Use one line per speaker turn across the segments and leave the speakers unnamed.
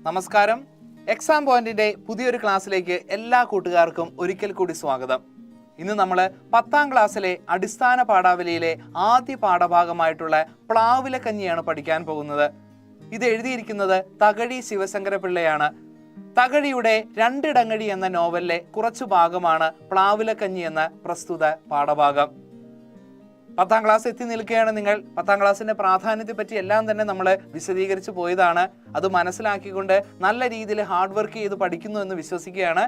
നമസ്കാരം. എക്സാം പോയിന്റിന്റെ പുതിയൊരു ക്ലാസ്സിലേക്ക് എല്ലാ കൂട്ടുകാർക്കും ഒരിക്കൽ കൂടി സ്വാഗതം. ഇന്ന് നമ്മൾ 10ാം ക്ലാസ്സിലെ അടിസ്ഥാന പാഠാവലിയിലെ ആദ്യ പാഠഭാഗമായിട്ടുള്ള പ്ലാവിലക്കഞ്ഞിയാണ് പഠിക്കാൻ പോകുന്നത്. ഇത് എഴുതിയിരിക്കുന്നത് തകഴി ശിവശങ്കര പിള്ളയാണ്. തകഴിയുടെ രണ്ടിടങ്ങഴി എന്ന നോവലിലെ കുറച്ചു ഭാഗമാണ് പ്ലാവിലക്കഞ്ഞി എന്ന പ്രസ്തുത പാഠഭാഗം. 10ാം ക്ലാസ് എത്തി നിൽക്കുകയാണ് നിങ്ങൾ. 10ാം ക്ലാസ്സിന്റെ പ്രാധാന്യത്തെ പറ്റി എല്ലാം തന്നെ നമ്മൾ വിശദീകരിച്ചു പോയതാണ്. അത് മനസ്സിലാക്കിക്കൊണ്ട് നല്ല രീതിയിൽ ഹാർഡ് വർക്ക് ചെയ്ത് പഠിക്കുന്നു എന്ന് വിശ്വസിക്കുകയാണ്.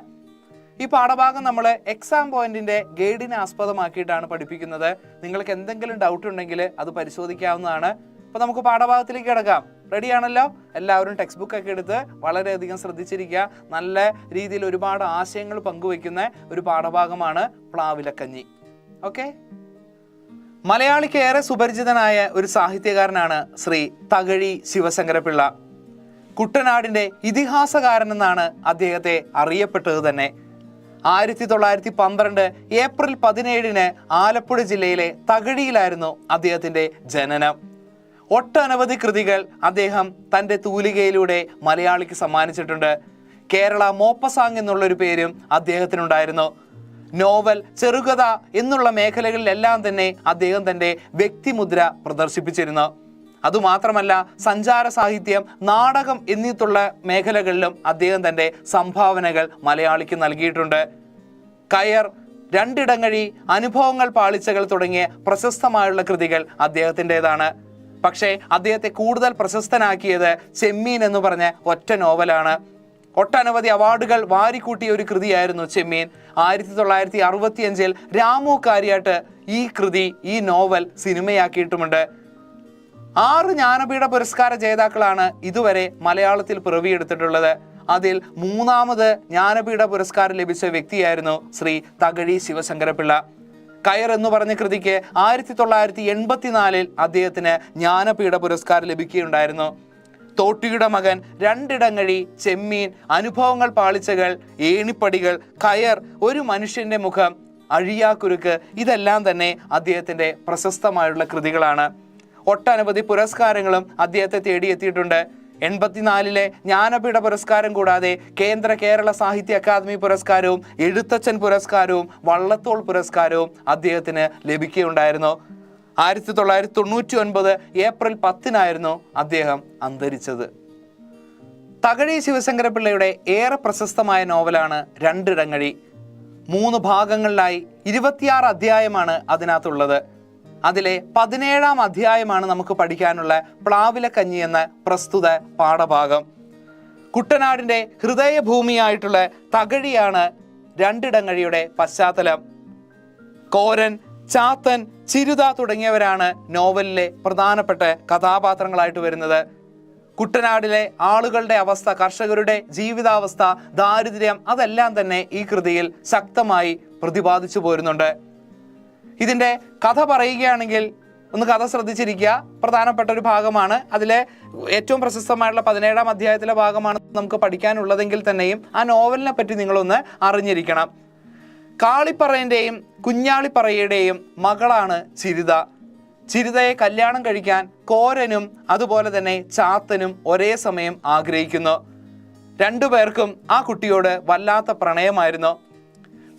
ഈ പാഠഭാഗം നമ്മൾ എക്സാം പോയിന്റിന്റെ ഗൈഡിനെ ആസ്പദമാക്കിയിട്ടാണ് പഠിപ്പിക്കുന്നത്. നിങ്ങൾക്ക് എന്തെങ്കിലും ഡൗട്ട് ഉണ്ടെങ്കിൽ അത് പരിശോധിക്കാവുന്നതാണ്. അപ്പോൾ നമുക്ക് പാഠഭാഗത്തിലേക്ക് കിടക്കാം. റെഡിയാണല്ലോ? എല്ലാവരും ടെക്സ്റ്റ് ബുക്ക് ഒക്കെ എടുത്ത് വളരെയധികം ശ്രദ്ധിച്ചിരിക്കുക. നല്ല രീതിയിൽ ഒരുപാട് ആശയങ്ങൾ പങ്കുവെക്കുന്ന ഒരു പാഠഭാഗമാണ് പ്ലാവിലക്കഞ്ഞി. ഓക്കെ. മലയാളിക്ക് ഏറെ സുപരിചിതനായ ഒരു സാഹിത്യകാരനാണ് ശ്രീ തകഴി ശിവശങ്കര പിള്ള. കുട്ടനാടിന്റെ ഇതിഹാസകാരൻ എന്നാണ് അദ്ദേഹത്തെ അറിയപ്പെട്ടത് തന്നെ. 1912 ഏപ്രിൽ 17 ആലപ്പുഴ ജില്ലയിലെ തകഴിയിലായിരുന്നു അദ്ദേഹത്തിന്റെ ജനനം. ഒട്ടനവധി കൃതികൾ അദ്ദേഹം തന്റെ തൂലികയിലൂടെ മലയാളിക്ക് സമ്മാനിച്ചിട്ടുണ്ട്. കേരള മോപ്പസാങ് എന്നുള്ളൊരു പേരും അദ്ദേഹത്തിനുണ്ടായിരുന്നു. നോവൽ, ചെറുകഥ എന്നുള്ള മേഖലകളിലെല്ലാം തന്നെ അദ്ദേഹം തന്റെ വ്യക്തിമുദ്ര പ്രദർശിപ്പിച്ചിരുന്നു. അതുമാത്രമല്ല, സഞ്ചാര സാഹിത്യം, നാടകം എന്നിട്ടുള്ള മേഖലകളിലും അദ്ദേഹം തന്റെ സംഭാവനകൾ മലയാളിക്ക് നൽകിയിട്ടുണ്ട്. കയർ, രണ്ടിടങ്ങഴി, അനുഭവങ്ങൾ പാളിച്ചകൾ തുടങ്ങിയ പ്രശസ്തമായുള്ള കൃതികൾ അദ്ദേഹത്തിൻ്റെതാണ്. പക്ഷേ അദ്ദേഹത്തെ കൂടുതൽ പ്രശസ്തനാക്കിയത് ചെമ്മീൻ എന്ന് പറഞ്ഞ ഒറ്റ നോവലാണ്. ഒട്ടനവധി അവാർഡുകൾ വാരിക്കൂട്ടിയ ഒരു കൃതിയായിരുന്നു ചെമ്മീൻ. 1965 രാമു കാര്യാട്ട് ഈ നോവൽ സിനിമയാക്കിയിട്ടുമുണ്ട്. 6 ജ്ഞാനപീഠ പുരസ്കാര ജേതാക്കളാണ് ഇതുവരെ മലയാളത്തിൽ പിറവിയെടുത്തിട്ടുള്ളത്. അതിൽ 3ാമത് ജ്ഞാനപീഠ പുരസ്കാരം ലഭിച്ച വ്യക്തിയായിരുന്നു ശ്രീ തകഴി ശിവശങ്കര പിള്ള. കയർ എന്ന് പറഞ്ഞ കൃതിക്ക് 1984 അദ്ദേഹത്തിന് ജ്ഞാനപീഠ പുരസ്കാരം ലഭിക്കുകയുണ്ടായിരുന്നു. തോട്ടിയുടെ മകൻ, രണ്ടിടങ്ങഴി, ചെമ്മീൻ, അനുഭവങ്ങൾ പാളിച്ചകൾ, ഏണിപ്പടികൾ, കയർ, ഒരു മനുഷ്യന്റെ മുഖം, അഴിയാക്കുരുക്ക് ഇതെല്ലാം തന്നെ അദ്ദേഹത്തിന്റെ പ്രശസ്തമായുള്ള കൃതികളാണ്. ഒട്ടനവധി പുരസ്കാരങ്ങളും അദ്ദേഹത്തെ തേടിയെത്തിയിട്ടുണ്ട്. 84 ജ്ഞാനപീഠ പുരസ്കാരം കൂടാതെ കേരള സാഹിത്യ അക്കാദമി പുരസ്കാരവും എഴുത്തച്ഛൻ പുരസ്കാരവും വള്ളത്തോൾ പുരസ്കാരവും അദ്ദേഹത്തിന് ലഭിക്കുകയുണ്ടായിരുന്നു. 1999 ഏപ്രിൽ 10 അദ്ദേഹം അന്തരിച്ചത്. തകഴി ശിവശങ്കര പിള്ളയുടെ ഏറെ പ്രശസ്തമായ നോവലാണ് രണ്ടിടങ്ങഴി. 3 ഭാഗങ്ങളിലായി 26 അധ്യായമാണ് അതിനകത്തുള്ളത്. അതിലെ 17ാം അധ്യായമാണ് നമുക്ക് പഠിക്കാനുള്ള പ്ലാവിലക്കഞ്ഞി എന്ന പ്രസ്തുത പാഠഭാഗം. കുട്ടനാടിന്റെ ഹൃദയഭൂമിയായിട്ടുള്ള തകഴിയാണ് രണ്ടിടങ്ങഴിയുടെ പശ്ചാത്തലം. കോരൻ, ചാത്തൻ, ചിരുത തുടങ്ങിയവരാണ് നോവലിലെ പ്രധാനപ്പെട്ട കഥാപാത്രങ്ങളായിട്ട് വരുന്നത്. കുട്ടനാടിലെ ആളുകളുടെ അവസ്ഥ, കർഷകരുടെ ജീവിതാവസ്ഥ, ദാരിദ്ര്യം അതെല്ലാം തന്നെ ഈ കൃതിയിൽ ശക്തമായി പ്രതിപാദിച്ചു പോരുന്നുണ്ട്. ഇതിന്റെ കഥ പറയുകയാണെങ്കിൽ ഒന്ന് കഥ ശ്രദ്ധിച്ചിരിക്കുക. പ്രധാനപ്പെട്ട ഒരു ഭാഗമാണ്. അതിലെ ഏറ്റവും പ്രശസ്തമായിട്ടുള്ള 17ാം അധ്യായത്തിലെ ഭാഗമാണ് നമുക്ക് പഠിക്കാനുള്ളതെങ്കിൽ തന്നെയും ആ നോവലിനെ പറ്റി നിങ്ങളൊന്ന് അറിഞ്ഞിരിക്കണം. കാളിപ്പറയന്റെയും കുഞ്ഞാളിപ്പറയുടെയും മകളാണ് ചിരുത. ചിരുതയെ കല്യാണം കഴിക്കാൻ കോരനും അതുപോലെ തന്നെ ചാത്തനും ഒരേ സമയം ആഗ്രഹിക്കുന്നു. രണ്ടുപേർക്കും ആ കുട്ടിയോട് വല്ലാത്ത പ്രണയമായിരുന്നു.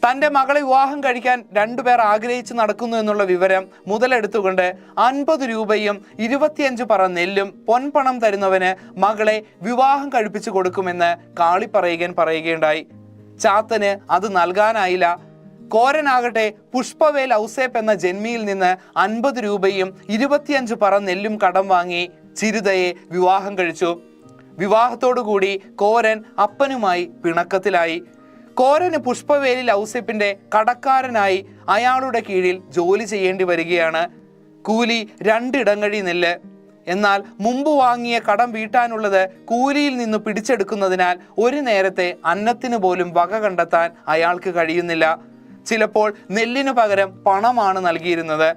തൻ്റെ മകളെ വിവാഹം കഴിക്കാൻ രണ്ടുപേർ ആഗ്രഹിച്ച് നടക്കുന്നു എന്നുള്ള വിവരം മുതലെടുത്തുകൊണ്ട് 50 രൂപയും 25 പറ നെല്ലും പൊൻപണം തരുന്നവന് മകളെ വിവാഹം കഴിപ്പിച്ചു കൊടുക്കുമെന്ന് കാളിപ്പറയകൻ പറയുകയുണ്ടായി. ചാത്തന് അത് നൽകാനായില്ല. കോരനാകട്ടെ പുഷ്പവേൽ ഔസേപ്പ് എന്ന ജന്മിയിൽ നിന്ന് 50 രൂപയും 25 പറ നെല്ലും കടം വാങ്ങി ചിരുതയെ വിവാഹം കഴിച്ചു. വിവാഹത്തോടുകൂടി കോരൻ അപ്പനുമായി പിണക്കത്തിലായി. കോരന് പുഷ്പവേലിൽ ഔസേപ്പിന്റെ കടക്കാരനായി അയാളുടെ കീഴിൽ ജോലി ചെയ്യേണ്ടി വരികയാണ്. കൂലി 2 ഇടങ്ങഴി നെല്ല്. എന്നാൽ മുമ്പ് വാങ്ങിയ കടം വീട്ടാനുള്ളത് കൂലിയിൽ നിന്ന് പിടിച്ചെടുക്കുന്നതിനാൽ ഒരു നേരത്തെ അന്നത്തിന് പോലും വക കണ്ടെത്താൻ അയാൾക്ക് കഴിയുന്നില്ല. ചിലപ്പോൾ നെല്ലിനു പകരം പണമാണ് നൽകിയിരുന്നത്.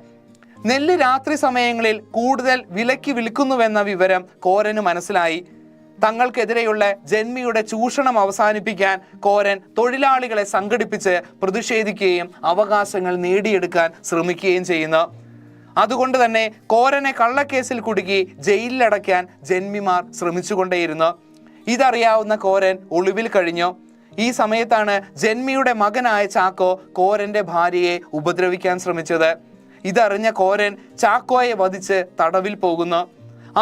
നെല്ല് രാത്രി സമയങ്ങളിൽ കൂടുതൽ വിലയ്ക്ക് വിൽക്കുന്നുവെന്ന വിവരം കോരന് മനസ്സിലായി. തങ്ങൾക്കെതിരെയുള്ള ജന്മിയുടെ ചൂഷണം അവസാനിപ്പിക്കാൻ കോരൻ തൊഴിലാളികളെ സംഘടിപ്പിച്ച് പ്രതിഷേധിക്കുകയും അവകാശങ്ങൾ നേടിയെടുക്കാൻ ശ്രമിക്കുകയും ചെയ്യുന്നു. അതുകൊണ്ട് തന്നെ കോരനെ കള്ളക്കേസിൽ കുടുക്കി ജയിലിലടയ്ക്കാൻ ജന്മിമാർ ശ്രമിച്ചുകൊണ്ടേയിരുന്നു. ഇതറിയാവുന്ന കോരൻ ഒളിവിൽ കഴിഞ്ഞു. ഈ സമയത്താണ് ജന്മിയുടെ മകനായ ചാക്കോ കോരന്റെ ഭാര്യയെ ഉപദ്രവിക്കാൻ ശ്രമിച്ചത്. ഇതറിഞ്ഞ കോരൻ ചാക്കോയെ വധിച്ച് തടവിൽ പോകുന്നു.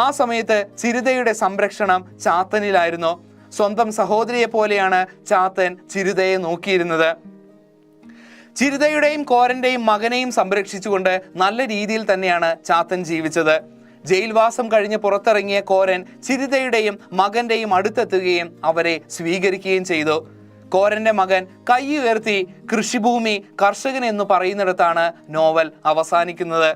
ആ സമയത്ത് ചിരുതയുടെ സംരക്ഷണം ചാത്തനിലായിരുന്നു. സ്വന്തം സഹോദരിയെ പോലെയാണ് ചാത്തൻ ചിരുതയെ നോക്കിയിരുന്നത്. ചിരുതയുടെയും കോരന്റെയും മകനെയും സംരക്ഷിച്ചുകൊണ്ട് നല്ല രീതിയിൽ തന്നെയാണ് ചാത്തൻ ജീവിച്ചത്. ജയിൽവാസം കഴിഞ്ഞ് പുറത്തിറങ്ങിയ കോരൻ ചിരുതയുടെയും മകന്റെയും അടുത്തെത്തുകയും അവരെ സ്വീകരിക്കുകയും ചെയ്തു. കോരന്റെ മകൻ കൈ ഉയർത്തി കൃഷിഭൂമി കർഷകൻ എന്ന് പറയുന്നിടത്താണ് നോവൽ അവസാനിക്കുന്നത്.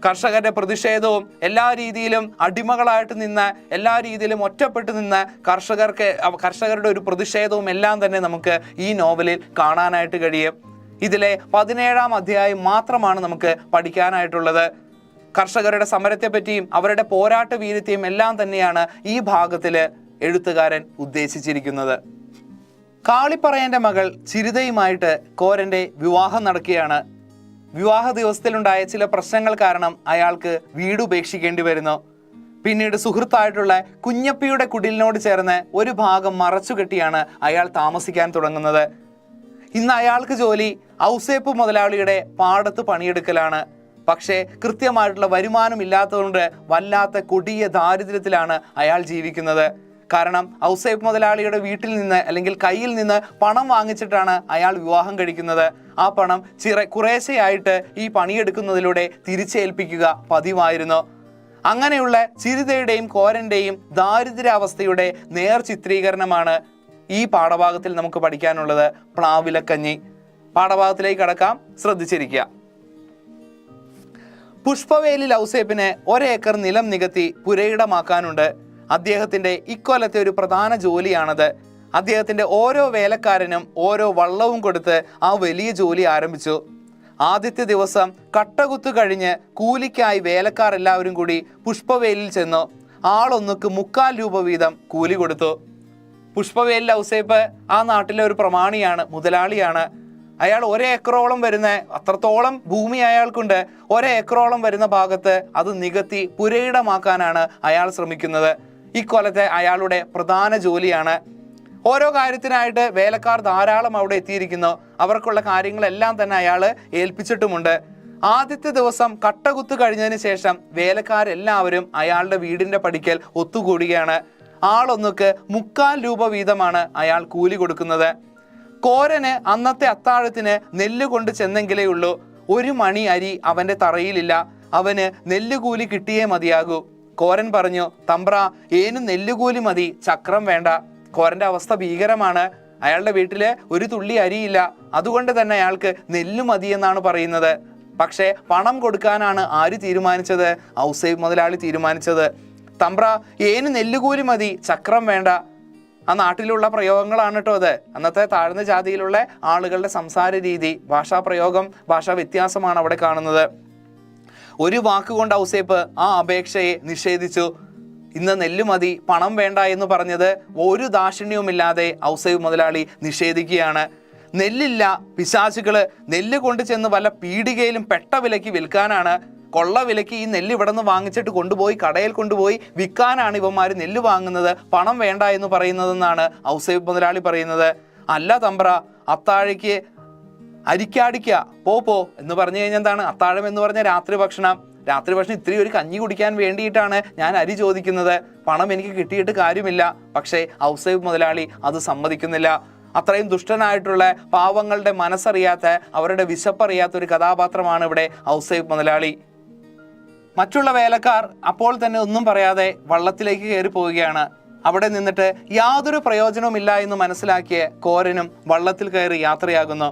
കർഷകരുടെ പ്രതിഷേധവും എല്ലാ രീതിയിലും അടിമകളായിട്ട് നിന്ന് എല്ലാ രീതിയിലും ഒറ്റപ്പെട്ടു നിന്ന് കർഷകരുടെ ഒരു പ്രതിഷേധവും എല്ലാം തന്നെ നമുക്ക് ഈ നോവലിൽ കാണാനായിട്ട് കഴിയും. ഇതിലെ 17-ാം അധ്യായം മാത്രമാണ് നമുക്ക് പഠിക്കാനായിട്ടുള്ളത്. കർഷകരുടെ സമരത്തെ പറ്റിയും അവരുടെ പോരാട്ട വീര്യത്തെയും എല്ലാം തന്നെയാണ് ഈ ഭാഗത്തിൽ എഴുത്തുകാരൻ ഉദ്ദേശിച്ചിരിക്കുന്നത്. കാളിപ്പറയന്റെ മകൾ ചിരുതയുമായിട്ട് കോരന്റെ വിവാഹം നടക്കുകയാണ്. വിവാഹ ദിവസത്തിലുണ്ടായ ചില പ്രശ്നങ്ങൾ കാരണം അയാൾക്ക് വീട് ഉപേക്ഷിക്കേണ്ടി വരുന്നു. പിന്നീട് സുഹൃത്തായിട്ടുള്ള കുഞ്ഞപ്പിയുടെ കുടിലിനോട് ചേർന്ന് ഒരു ഭാഗം മറച്ചുകെട്ടിയാണ് അയാൾ താമസിക്കാൻ തുടങ്ങുന്നത്. ഇന്ന് അയാൾക്ക് ജോലി ഔസേപ്പ് മുതലാളിയുടെ പാടത്ത് പണിയെടുക്കലാണ്. പക്ഷേ കൃത്യമായിട്ടുള്ള വരുമാനം ഇല്ലാത്തതുകൊണ്ട് വല്ലാത്ത കൊടിയ ദാരിദ്ര്യത്തിലാണ് അയാൾ ജീവിക്കുന്നത്. കാരണം ഔസേപ്പ് മുതലാളിയുടെ വീട്ടിൽ നിന്ന് അല്ലെങ്കിൽ കയ്യിൽ നിന്ന് പണം വാങ്ങിച്ചിട്ടാണ് അയാൾ വിവാഹം കഴിക്കുന്നത്. ആ പണം കുറേശ്ശെയായിട്ട് ഈ പണിയെടുക്കുന്നതിലൂടെ തിരിച്ചേൽപ്പിക്കുക പതിവായിരുന്നു. അങ്ങനെയുള്ള ചിരുതയുടെയും കോരന്റെയും ദാരിദ്ര്യാവസ്ഥയുടെ നേർ ചിത്രീകരണമാണ് ഈ പാഠഭാഗത്തിൽ നമുക്ക് പഠിക്കാനുള്ളത്. പ്ലാവിലക്കഞ്ഞി. പാഠഭാഗത്തിലേക്ക് കടക്കാം, ശ്രദ്ധിച്ചിരിക്കുക. പുഷ്പവേലിൽ ഔസേപ്പിന് 1 ഏക്കർ നിലം നികത്തി പുരയിടമാക്കാനുണ്ട്. അദ്ദേഹത്തിന്റെ ഇക്കൊല്ലത്തെ ഒരു പ്രധാന ജോലിയാണത്. അദ്ദേഹത്തിന്റെ ഓരോ വേലക്കാരനും ഓരോ വള്ളവും കൊടുത്ത് ആ വലിയ ജോലി ആരംഭിച്ചു. ആദ്യത്തെ ദിവസം കട്ടകുത്തു കഴിഞ്ഞ് കൂലിക്കായി വേലക്കാർ എല്ലാവരും കൂടി പുഷ്പവേലിൽ ചെന്നു. ആളൊന്നുക്ക് 3/4 രൂപ വീതം കൂലി കൊടുത്തു. പുഷ്പവേലിൽ ഔസേപ്പ് ആ നാട്ടിലെ ഒരു പ്രമാണിയാണ്, മുതലാളിയാണ്. അയാൾ 1 ഏക്കറോളം വരുന്ന അത്രത്തോളം ഭൂമി അയാൾക്കുണ്ട്. 1 ഏക്കറോളം വരുന്ന ഭാഗത്ത് അത് നികത്തി പുരയിടമാക്കാനാണ് അയാൾ ശ്രമിക്കുന്നത്. ഇക്കൊല്ലത്തെ അയാളുടെ പ്രധാന ജോലിയാണ്. ഓരോ കാര്യത്തിനായിട്ട് വേലക്കാർ ധാരാളം അവിടെ എത്തിയിരിക്കുന്നു. അവർക്കുള്ള കാര്യങ്ങളെല്ലാം തന്നെ അയാൾ ഏൽപ്പിച്ചിട്ടുമുണ്ട്. ആദ്യത്തെ ദിവസം കട്ടകുത്ത് കഴിഞ്ഞതിന് ശേഷം വേലക്കാരെല്ലാവരും അയാളുടെ വീടിന്റെ പടിക്കൽ ഒത്തുകൂടുകയാണ്. ആളൊന്നുക്ക് 3/4 രൂപ വീതമാണ് അയാൾ കൂലി കൊടുക്കുന്നത്. കോരന് അന്നത്തെ അത്താഴത്തിന് നെല്ല് കൊണ്ട് ചെന്നെങ്കിലേ ഉള്ളൂ. 1 മണി അരി അവന്റെ തറയിലില്ല. അവന് നെല്ലുകൂലി കിട്ടിയേ മതിയാകൂ. കോരൻ പറഞ്ഞു, തമ്പ്ര, ഏനും നെല്ലുകൂലി മതി, ചക്രം വേണ്ട. കോരന്റെ അവസ്ഥ ഭീകരമാണ്. അയാളുടെ വീട്ടില് 1 തുള്ളി അരിയില്ല. അതുകൊണ്ട് തന്നെ അയാൾക്ക് നെല്ല് മതി എന്നാണ് പറയുന്നത്. പക്ഷേ പണം കൊടുക്കാനാണ് ആര് തീരുമാനിച്ചത്? ഔസേപ്പ് മുതലാളി തീരുമാനിച്ചത്. തമ്പ്ര, ഏന് നെല്ലുകൂലി മതി, ചക്രം വേണ്ട. ആ നാട്ടിലുള്ള പ്രയോഗങ്ങളാണ് കേട്ടോ അത്. അന്നത്തെ താഴ്ന്ന ജാതിയിലുള്ള ആളുകളുടെ സംസാര രീതി, ഭാഷാപ്രയോഗം, ഭാഷാ വ്യത്യാസമാണ് അവിടെ കാണുന്നത്. ഒരു വാക്കുകൊണ്ട് ഔസേപ്പ് ആ അപേക്ഷയെ നിഷേധിച്ചു. ഇന്ന് നെല്ല് മതി, പണം വേണ്ട എന്ന് പറഞ്ഞത് ഒരു ദാക്ഷിണ്യവുമില്ലാതെ ഔസേപ്പ് മുതലാളി നിഷേധിക്കുകയാണ്. നെല്ലില്ല, പിശാചുകള് നെല്ല് കൊണ്ട് ചെന്ന് വല്ല പീടികയിലും പെട്ട വിലയ്ക്ക് വിൽക്കാനാണ്. കൊള്ള വിലയ്ക്ക് ഈ നെല്ല് ഇവിടെ നിന്ന് വാങ്ങിച്ചിട്ട് കൊണ്ടുപോയി കടയിൽ കൊണ്ടുപോയി വിൽക്കാനാണ് ഇവന്മാർ നെല്ല് വാങ്ങുന്നത്. പണം വേണ്ട എന്ന് പറയുന്നതെന്നാണ് ഔസേപ്പ് മുതലാളി പറയുന്നത്. അല്ല തമ്പ്ര, അത്താഴയ്ക്ക് അരിക്കാടിക്ക പോ എന്ന് പറഞ്ഞു കഴിഞ്ഞാൽ എന്താണ്? അത്താഴം എന്ന് പറഞ്ഞ രാത്രി ഭക്ഷണം. രാത്രി ഭക്ഷണം ഇത്തിരി ഒരു കഞ്ഞി കുടിക്കാൻ വേണ്ടിയിട്ടാണ് ഞാൻ അരി ചോദിക്കുന്നത്. പണം എനിക്ക് കിട്ടിയിട്ട് കാര്യമില്ല. പക്ഷേ ഔസേപ്പ് മുതലാളി അത് സമ്മതിക്കുന്നില്ല. അത്രയും ദുഷ്ടനായിട്ടുള്ള പാവങ്ങളുടെ മനസ്സറിയാത്ത, അവരുടെ വിശപ്പറിയാത്ത ഒരു കഥാപാത്രമാണ് ഇവിടെ ഔസേപ്പ് മുതലാളി. മറ്റുള്ള വേലക്കാർ അപ്പോൾ തന്നെ ഒന്നും പറയാതെ വള്ളത്തിലേക്ക് കയറി പോവുകയാണ്. അവിടെ നിന്നിട്ട് യാതൊരു പ്രയോജനവുമില്ല എന്ന് മനസ്സിലാക്കിയ കോരനും വള്ളത്തിൽ കയറി യാത്രയാകുന്നു.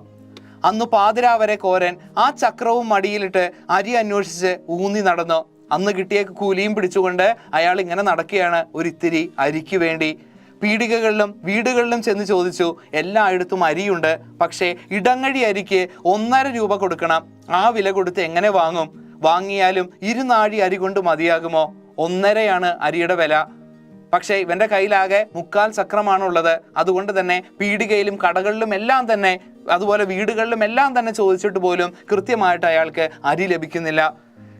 അന്ന് പാതിരാ വരെ കോരൻ ആ ചക്രവും മടിയിലിട്ട് അരി അന്വേഷിച്ച് ഊന്നി നടന്നു. അന്ന് കിട്ടിയ കൂലിയും പിടിച്ചുകൊണ്ട് അയാൾ ഇങ്ങനെ നടക്കുകയാണ് ഒരിത്തിരി അരിക്ക് വേണ്ടി. പീടികകളിലും വീടുകളിലും ചെന്ന് ചോദിച്ചു. എല്ലായിടത്തും അരിയുണ്ട്, പക്ഷേ ഇടങ്ങഴി അരിക്ക് 1.5 രൂപ കൊടുക്കണം. ആ വില കൊടുത്ത് എങ്ങനെ വാങ്ങും? വാങ്ങിയാലും 2 നാഴി അരി കൊണ്ട് മതിയാകുമോ? 1.5 അരിയുടെ വില. പക്ഷേ ഇവന്റെ കയ്യിലാകെ 3/4 ചക്രമാണുള്ളത്. അതുകൊണ്ട് തന്നെ പീടികയിലും കടകളിലും എല്ലാം തന്നെ, അതുപോലെ വീടുകളിലും എല്ലാം തന്നെ ചോദിച്ചിട്ട് പോലും കൃത്യമായിട്ട് അയാൾക്ക് അരി ലഭിക്കുന്നില്ല.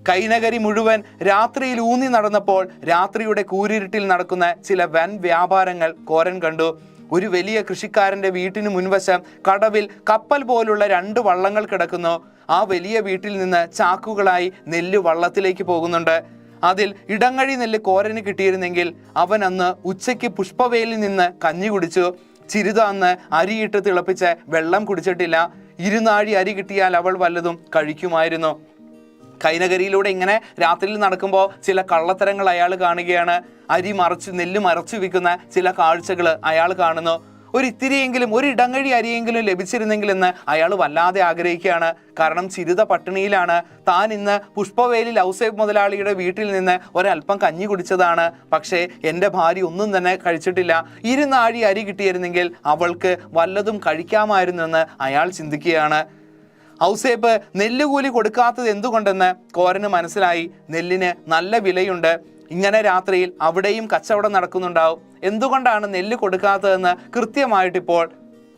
കൈനകരി മുഴുവൻ രാത്രിയിൽ ഊന്നി നടന്നപ്പോൾ രാത്രിയുടെ കൂരിരുട്ടിൽ നടക്കുന്ന ചില വൻ വ്യാപാരങ്ങൾ കോരൻ കണ്ടു. ഒരു വലിയ കൃഷിക്കാരന്റെ വീട്ടിന് മുൻവശം കടവിൽ കപ്പൽ പോലുള്ള 2 വള്ളങ്ങൾ കിടക്കുന്നു. ആ വലിയ വീട്ടിൽ നിന്ന് ചാക്കുകളായി നെല്ല് വള്ളത്തിലേക്ക് പോകുന്നുണ്ട്. അതിൽ ഇടങ്ങഴി നെല്ല് കോരന് കിട്ടിയിരുന്നെങ്കിൽ അവൻ അന്ന് ഉച്ചയ്ക്ക് പുഷ്പവേലിൽ നിന്ന് കഞ്ഞി കുടിച്ചു. ചിരിത അന്ന് അരിയിട്ട് തിളപ്പിച്ച് വെള്ളം കുടിച്ചിട്ടില്ല. 2 നാഴി അരി കിട്ടിയാൽ അവൾ വല്ലതും കഴിക്കുമായിരുന്നു. കൈനകരിയിലൂടെ ഇങ്ങനെ രാത്രിയിൽ നടക്കുമ്പോൾ ചില കള്ളത്തരങ്ങൾ അയാൾ കാണുകയാണ്. നെല്ല് മറച്ചു വിൽക്കുന്ന ചില കാഴ്ചകൾ അയാൾ കാണുന്നു. ഒരു ഇത്തിരിയെങ്കിലും, ഒരു ഇടങ്ങഴി അരിയെങ്കിലും ലഭിച്ചിരുന്നെങ്കിൽ എന്ന് അയാൾ വല്ലാതെ ആഗ്രഹിക്കുകയാണ്. കാരണം ചിരിത പട്ടിണിയിലാണ്. താൻ ഇന്ന് പുഷ്പവേലിൽ ഔസേപ്പ് മുതലാളിയുടെ വീട്ടിൽ നിന്ന് ഒരല്പം കഞ്ഞി കുടിച്ചതാണ്. പക്ഷേ എൻ്റെ ഭാര്യ ഒന്നും തന്നെ കഴിച്ചിട്ടില്ല. 2 നാഴി അരി കിട്ടിയിരുന്നെങ്കിൽ അവൾക്ക് വല്ലതും കഴിക്കാമായിരുന്നെന്ന് അയാൾ ചിന്തിക്കുകയാണ്. ഔസേപ്പ് നെല്ലുകൂലി കൊടുക്കാത്തത് എന്തുകൊണ്ടെന്ന് കോരന് മനസ്സിലായി. നെല്ലിന് നല്ല വിലയുണ്ട്. ഇങ്ങനെ രാത്രിയിൽ അവിടെയും കച്ചവടം നടക്കുന്നുണ്ടാവും. എന്തുകൊണ്ടാണ് നെല്ല് കൊടുക്കാത്തതെന്ന് കൃത്യമായിട്ടിപ്പോൾ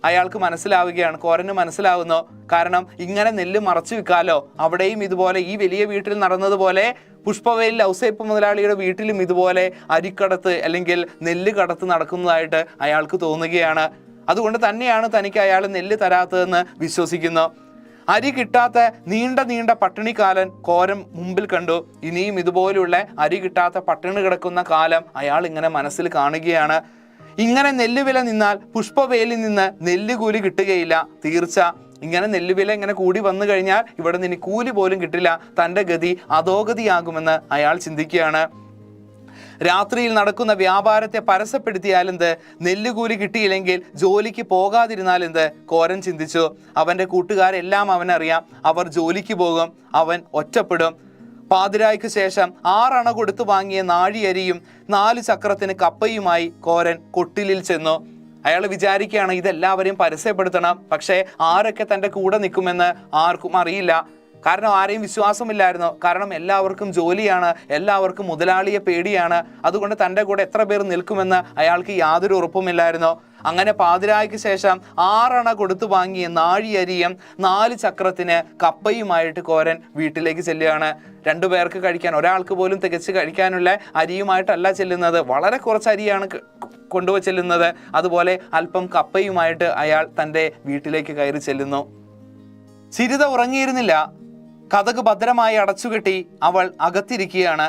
അയാൾക്ക് മനസ്സിലാവുകയാണ്. കോരന് മനസ്സിലാവുന്നു. കാരണം ഇങ്ങനെ നെല്ല് മറച്ചു വിൽക്കാലോ. അവിടെയും ഇതുപോലെ ഈ വലിയ വീട്ടിൽ നടന്നതുപോലെ പുഷ്പവേലിൽ ഔസേപ്പ് മുതലാളിയുടെ വീട്ടിലും ഇതുപോലെ അരിക്കടത്ത് അല്ലെങ്കിൽ നെല്ല് കടത്ത് നടക്കുന്നതായിട്ട് അയാൾക്ക് തോന്നുകയാണ്. അതുകൊണ്ട് തന്നെയാണ് തനിക്ക് അയാൾ നെല്ല് തരാത്തതെന്ന് വിശ്വസിക്കുന്നു. അരി കിട്ടാത്ത നീണ്ട പട്ടിണിക്കാലൻ കോരൻ മുമ്പിൽ കണ്ടു. ഇനിയും ഇതുപോലുള്ള അരി കിട്ടാത്ത പട്ടിണി കിടക്കുന്ന കാലം അയാൾ ഇങ്ങനെ മനസ്സിൽ കാണുകയാണ്. ഇങ്ങനെ നെല്ലുവില നിന്നാൽ പുഷ്പവേലിൽ നിന്ന് നെല്ലുകൂലി കിട്ടുകയില്ല, തീർച്ച. ഇങ്ങനെ നെല്ലുവില ഇങ്ങനെ കൂടി വന്നു കഴിഞ്ഞാൽ ഇവിടെ നിന്ന് കൂലി പോലും കിട്ടില്ല. തൻ്റെ ഗതി അധോഗതിയാകുമെന്ന് അയാൾ ചിന്തിക്കുകയാണ്. രാത്രിയിൽ നടക്കുന്ന വ്യാപാരത്തെ പരസ്യപ്പെടുത്തിയാലെന്ത്, നെല്ലുകൂലി കിട്ടിയില്ലെങ്കിൽ ജോലിക്ക് പോകാതിരുന്നാലെന്ത്, കോരൻ ചിന്തിച്ചു. അവൻ്റെ കൂട്ടുകാരെല്ലാം അവനറിയാം. അവർ ജോലിക്ക് പോകും, അവൻ ഒറ്റപ്പെടും. പാതിരായ്ക്ക് ശേഷം 6 അണ കൊടുത്തു വാങ്ങിയ നാഴിയരിയും 4 ചക്രത്തിന് കപ്പയുമായി കോരൻ കൊട്ടിലിൽ ചെന്നു. അയാൾ വിചാരിക്കുകയാണ് ഇതെല്ലാവരെയും പരസ്യപ്പെടുത്തണം. പക്ഷേ ആരൊക്കെ തൻ്റെ കൂടെ നിൽക്കുമെന്ന് ആർക്കും അറിയില്ല. കാരണം ആരെയും വിശ്വാസമില്ലായിരുന്നു. കാരണം എല്ലാവർക്കും ജോലിയാണ്, എല്ലാവർക്കും മുതലാളിയെ പേടിയാണ്. അതുകൊണ്ട് തൻ്റെ കൂടെ എത്ര പേർ നിൽക്കുമെന്ന് അയാൾക്ക് യാതൊരു ഉറപ്പുമില്ലായിരുന്നു. അങ്ങനെ പാതിരായ്ക്ക് ശേഷം 6 അണ കൊടുത്തു വാങ്ങിയ നാഴിയരിയും 4 ചക്രത്തിന് കപ്പയുമായിട്ട് കോരൻ വീട്ടിലേക്ക് ചെല്ലുകയാണ്. 2 പേർക്ക് കഴിക്കാൻ, ഒരാൾക്ക് പോലും തികച്ച് കഴിക്കാനുള്ള അരിയുമായിട്ടല്ല ചെല്ലുന്നത്. വളരെ കുറച്ച് അരിയാണ് കൊണ്ടുപോയി ചെല്ലുന്നത്. അതുപോലെ അല്പം കപ്പയുമായിട്ട് അയാൾ തൻ്റെ വീട്ടിലേക്ക് കയറി ചെല്ലുന്നു. ചിരിത ഉറങ്ങിയിരുന്നില്ല. കതക് ഭദ്രമായി അടച്ചുകെട്ടി അവൾ അകത്തിരിക്കുകയാണ്.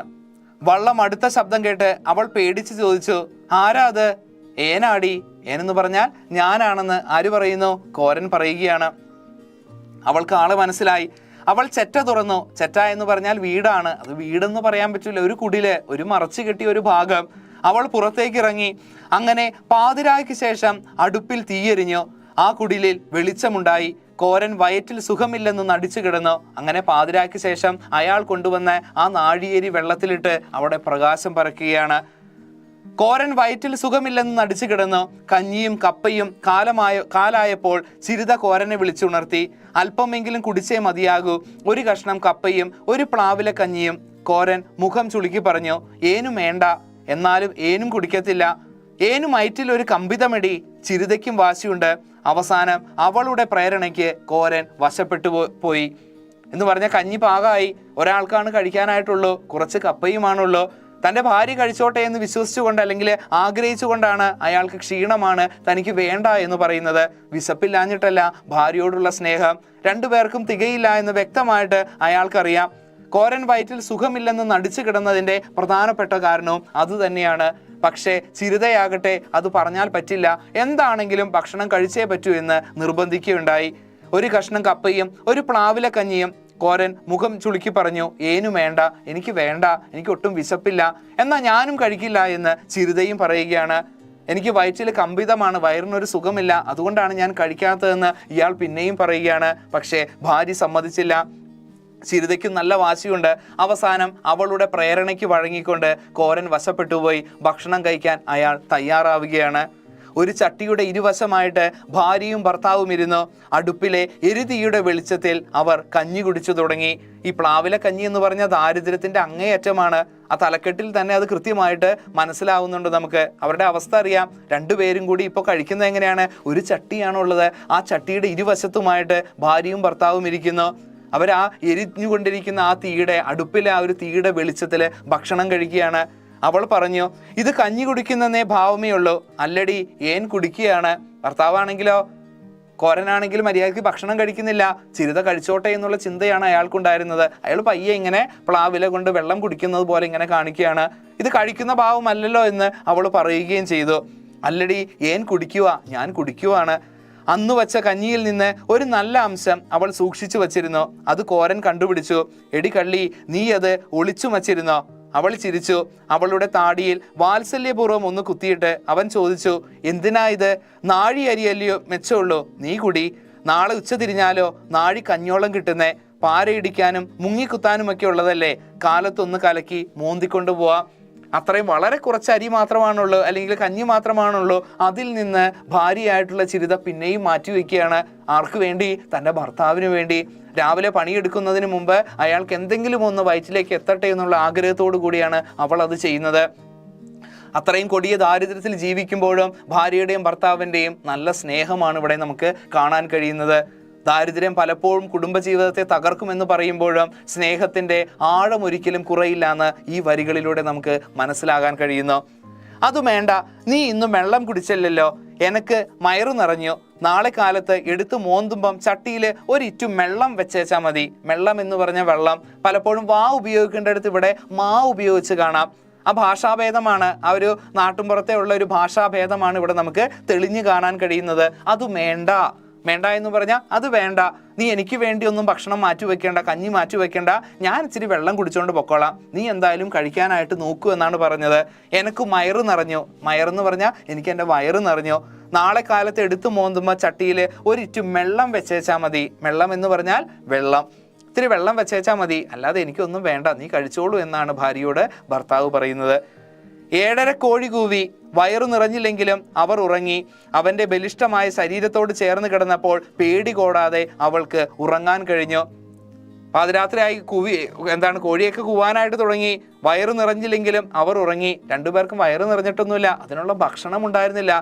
വള്ളം അടുത്ത ശബ്ദം കേട്ട് അവൾ പേടിച്ച് ചോദിച്ചു, ആരാ അത്? ഏനാടി? ഏനെന്ന് പറഞ്ഞാൽ ഞാനാണെന്ന് ആര് പറയുന്നു? കോരൻ പറയുകയാണ്. അവൾക്ക് ആള് മനസ്സിലായി. അവൾ ചെറ്റ തുറന്നു. ചെറ്റ എന്ന് പറഞ്ഞാൽ വീടാണ്. അത് വീടെന്ന് പറയാൻ പറ്റില്ല, ഒരു കുടില്, ഒരു മറച്ചു കെട്ടിയ ഒരു ഭാഗം. അവൾ പുറത്തേക്ക് ഇറങ്ങി. അങ്ങനെ പാതിരായ്ക്ക് ശേഷം അടുപ്പിൽ തീയെരിഞ്ഞു. ആ കുടിലിൽ വെളിച്ചമുണ്ടായി. കോരൻ വയറ്റിൽ സുഖമില്ലെന്ന് നടിച്ചു കിടന്നു. അങ്ങനെ പാതിരായ്ക്ക് ശേഷം അയാൾ കൊണ്ടുവന്ന ആ നാഴിയേരി വെള്ളത്തിലിട്ട് അവിടെ പ്രകാശം പരക്കുകയാണ്. കോരൻ വയറ്റിൽ സുഖമില്ലെന്ന് നടിച്ചു കിടന്നു. കഞ്ഞിയും കപ്പയും കാലായപ്പോൾ ചിരിത കോരനെ വിളിച്ചുണർത്തി. അല്പമെങ്കിലും കുടിച്ചേ മതിയാകൂ. ഒരു കഷ്ണം കപ്പയും ഒരു പ്ലാവിലെ കഞ്ഞിയും. കോരൻ മുഖം ചുളുക്കി പറഞ്ഞു, ഏനും വേണ്ട. എന്നാലും ഏനും കുടിക്കത്തില്ല. ഏനും വയറ്റിൽ ഒരു കമ്പിതമെടി. ചിരിതയ്ക്കും വാശിയുണ്ട്. അവസാനം അവളുടെ പ്രേരണയ്ക്ക് കോരൻ വശപ്പെട്ടു പോയി. എന്ന് പറഞ്ഞാൽ കഞ്ഞി പാകമായി. ഒരാൾക്കാണ് കഴിക്കാനായിട്ടുള്ളൂ. കുറച്ച് കപ്പയുമാണുള്ളൂ. തൻ്റെ ഭാര്യ കഴിച്ചോട്ടെ എന്ന് വിശ്വസിച്ചുകൊണ്ട് അല്ലെങ്കിൽ ആഗ്രഹിച്ചുകൊണ്ടാണ് അയാൾക്ക് ക്ഷീണമാണ്, തനിക്ക് വേണ്ട എന്ന് പറയുന്നത്. വിശപ്പില്ലാഞ്ഞിട്ടല്ല, ഭാര്യയോടുള്ള സ്നേഹം. 2 പേർക്കും തികയില്ല എന്ന് വ്യക്തമായിട്ട് അയാൾക്കറിയാം. കോരൻ വയറ്റിൽ സുഖമില്ലെന്ന് നടിച്ചു കിടന്നതിൻ്റെ പ്രധാനപ്പെട്ട കാരണവും അതുതന്നെയാണ്. പക്ഷേ ചിരിതയാകട്ടെ അത് പറഞ്ഞാൽ പറ്റില്ല, എന്താണെങ്കിലും ഭക്ഷണം കഴിച്ചേ പറ്റൂ എന്ന് നിർബന്ധിക്കുകയുണ്ടായി. ഒരു കഷ്ണം കപ്പയും ഒരു പ്ലാവിലെ കഞ്ഞിയും. കോരൻ മുഖം ചുളുക്കി പറഞ്ഞു, ഏനും വേണ്ട, എനിക്ക് വേണ്ട, എനിക്ക് ഒട്ടും വിശപ്പില്ല. എന്നാൽ ഞാനും കഴിക്കില്ല എന്ന് ചിരിതയും പറയുകയാണ്. എനിക്ക് വയറ്റിൽ കമ്പിതമാണ്, വയറിനൊരു സുഖമില്ല, അതുകൊണ്ടാണ് ഞാൻ കഴിക്കാത്തതെന്ന് ഇയാൾ പിന്നെയും പറയുകയാണ്. പക്ഷേ ഭാര്യ സമ്മതിച്ചില്ല. ചിരിതയ്ക്കും നല്ല വാശിയുണ്ട്. അവസാനം അവളുടെ പ്രേരണയ്ക്ക് വഴങ്ങിക്കൊണ്ട് കോരൻ വശപ്പെട്ടുപോയി. ഭക്ഷണം കഴിക്കാൻ അയാൾ തയ്യാറാവുകയാണ്. ഒരു ചട്ടിയുടെ ഇരുവശമായിട്ട് ഭാര്യയും ഭർത്താവും ഇരുന്നു. അടുപ്പിലെ എരുതിയുടെ വെളിച്ചത്തിൽ അവർ കഞ്ഞി കുടിച്ചു തുടങ്ങി. ഈ പ്ലാവിലെ കഞ്ഞി എന്ന് പറഞ്ഞാൽ ദാരിദ്ര്യത്തിന്റെ അങ്ങേയറ്റമാണ്. ആ തലക്കെട്ടിൽ തന്നെ അത് കൃത്യമായിട്ട് മനസ്സിലാവുന്നുണ്ട് നമുക്ക്. അവരുടെ അവസ്ഥ അറിയാം. 2 പേരും കൂടി ഇപ്പോൾ കഴിക്കുന്നത് എങ്ങനെയാണ്? ഒരു ചട്ടിയാണുള്ളത്. ആ ചട്ടിയുടെ ഇരുവശത്തുമായിട്ട് ഭാര്യയും ഭർത്താവും ഇരിക്കുന്നു. അവരാ എരിഞ്ഞുകൊണ്ടിരിക്കുന്ന ആ തീയുടെ അടുപ്പിലെ ആ ഒരു തീയുടെ വെളിച്ചത്തിൽ ഭക്ഷണം കഴിക്കുകയാണ്. അവൾ പറഞ്ഞു, ഇത് കഞ്ഞി കുടിക്കുന്നേ ഭാവമേ ഉള്ളൂ, അല്ലടി ഏൻ കുടിക്കുകയാണ്. ഭർത്താവാണെങ്കിലോ, കോരനാണെങ്കിൽ മര്യാദയ്ക്ക് ഭക്ഷണം കഴിക്കുന്നില്ല, ചിരിത കഴിച്ചോട്ടെ എന്നുള്ള ചിന്തയാണ് അയാൾക്കുണ്ടായിരുന്നത്. അയാൾ പയ്യെ ഇങ്ങനെ പ്ലാവില കൊണ്ട് വെള്ളം കുടിക്കുന്നത് പോലെ ഇങ്ങനെ കാണിക്കുകയാണ്. ഇത് കഴിക്കുന്ന ഭാവമല്ലല്ലോ എന്ന് അവൾ പറയുകയും ചെയ്തു. അല്ലടി ഏൻ കുടിക്കുക, ഞാൻ കുടിക്കുവാണ്. അന്ന് വച്ച കഞ്ഞിയിൽ നിന്ന് ഒരു നല്ല അംശം അവൾ സൂക്ഷിച്ചു വച്ചിരുന്നു. അത് കോരൻ കണ്ടുപിടിച്ചു. എടി കള്ളി, നീ അത് ഒളിച്ചു വച്ചിരുന്നോ? അവൾ ചിരിച്ചു. അവളുടെ താടിയിൽ വാത്സല്യപൂർവ്വം ഒന്ന് കുത്തിയിട്ട് അവൻ ചോദിച്ചു, എന്തിനാ ഇത്? നാഴി അരിയല്ലയോ മെച്ചമുള്ളൂ, നീ കുടി. നാളെ ഉച്ച തിരിഞ്ഞാലോ നാഴി കഞ്ഞോളം കിട്ടുന്നേ. പാരയിടിക്കാനും മുങ്ങിക്കുത്താനുമൊക്കെ ഉള്ളതല്ലേ, കാലത്തൊന്ന് കലക്കി മോന്തിക്കൊണ്ടു പോവാം. അത്രയും വളരെ കുറച്ച് അരി മാത്രമാണുള്ളൂ, അല്ലെങ്കിൽ കഞ്ഞി മാത്രമാണുള്ളൂ. അതിൽ നിന്ന് ഭാര്യയായിട്ടുള്ള ചിരിത പിന്നെയും മാറ്റിവെക്കുകയാണ്. ആർക്ക് വേണ്ടി? തൻ്റെ ഭർത്താവിന് വേണ്ടി. രാവിലെ പണിയെടുക്കുന്നതിന് മുമ്പ് അയാൾക്ക് എന്തെങ്കിലും ഒന്ന് വയറ്റിലേക്ക് എത്തട്ടെ എന്നുള്ള ആഗ്രഹത്തോടു കൂടിയാണ് അവൾ അത് ചെയ്യുന്നത്. അത്രയും കൊടിയ ദാരിദ്ര്യത്തിൽ ജീവിക്കുമ്പോഴും ഭാര്യയുടെയും ഭർത്താവിൻ്റെയും നല്ല സ്നേഹമാണ് ഇവിടെ നമുക്ക് കാണാൻ കഴിയുന്നത്. ദാരിദ്ര്യം പലപ്പോഴും കുടുംബജീവിതത്തെ തകർക്കുമെന്ന് പറയുമ്പോഴും സ്നേഹത്തിൻ്റെ ആഴം ഒരിക്കലും കുറയില്ല എന്ന് ഈ വരികളിലൂടെ നമുക്ക് മനസ്സിലാകാൻ കഴിയുന്നു. അത് വേണ്ട, നീ ഇന്നും വെള്ളം കുടിച്ചല്ലോ, എനക്ക് മയറു നിറഞ്ഞു. നാളെ കാലത്ത് എടുത്ത് മോന്തുമ്പം ചട്ടിയിൽ ഒരിറ്റു വെള്ളം വെച്ചേച്ചാൽ മതി. വെള്ളം എന്ന് പറഞ്ഞ വെള്ളം പലപ്പോഴും വാ ഉപയോഗിക്കേണ്ടടുത്ത് ഇവിടെ മാ ഉപയോഗിച്ച് കാണാം. ആ ഭാഷാഭേദമാണ്, ആ ഒരു നാട്ടുമ്പുറത്തെ ഉള്ള ഒരു ഭാഷാഭേദമാണ് ഇവിടെ നമുക്ക് തെളിഞ്ഞു കാണാൻ കഴിയുന്നത്. അത് വേണ്ട, വേണ്ട എന്ന് പറഞ്ഞാൽ അത് വേണ്ട, നീ എനിക്ക് വേണ്ടി ഒന്നും ഭക്ഷണം മാറ്റി വെക്കേണ്ട, കഞ്ഞി മാറ്റി വെക്കേണ്ട, ഞാൻ ഇച്ചിരി വെള്ളം കുടിച്ചുകൊണ്ട് പൊക്കോളാം, നീ എന്തായാലും കഴിക്കാനായിട്ട് നോക്കൂ എന്നാണ് പറഞ്ഞത്. എനിക്ക് മയറ് നിറഞ്ഞു. മയറെന്ന് പറഞ്ഞാൽ എനിക്ക് എൻ്റെ വയറ് നിറഞ്ഞു. നാളെ കാലത്ത് എടുത്തു മോന്തുമ്പോൾ ചട്ടിയിൽ ഒരിറ്റു വെള്ളം വെച്ചേച്ചാൽ മതി. വെള്ളം എന്ന് പറഞ്ഞാൽ വെള്ളം, ഇത്തിരി വെള്ളം വെച്ചേച്ചാൽ മതി, അല്ലാതെ എനിക്കൊന്നും വേണ്ട, നീ കഴിച്ചോളൂ എന്നാണ് ഭാര്യയോട് ഭർത്താവ് പറയുന്നത്. 7:30 കോഴി കൂവി. വയറു നിറഞ്ഞില്ലെങ്കിലും അവർ ഉറങ്ങി. അവൻ്റെ ബലിഷ്ഠമായ ശരീരത്തോട് ചേർന്ന് കിടന്നപ്പോൾ പേടി കൂടാതെ അവൾക്ക് ഉറങ്ങാൻ കഴിഞ്ഞു. പാതിരാത്രിയായി കോഴിയൊക്കെ കൂവാനായിട്ട് തുടങ്ങി. വയറു നിറഞ്ഞില്ലെങ്കിലും അവർ ഉറങ്ങി. രണ്ടുപേർക്കും വയറ് നിറഞ്ഞിട്ടൊന്നുമില്ല, അതിനുള്ള ഭക്ഷണം ഉണ്ടായിരുന്നില്ല.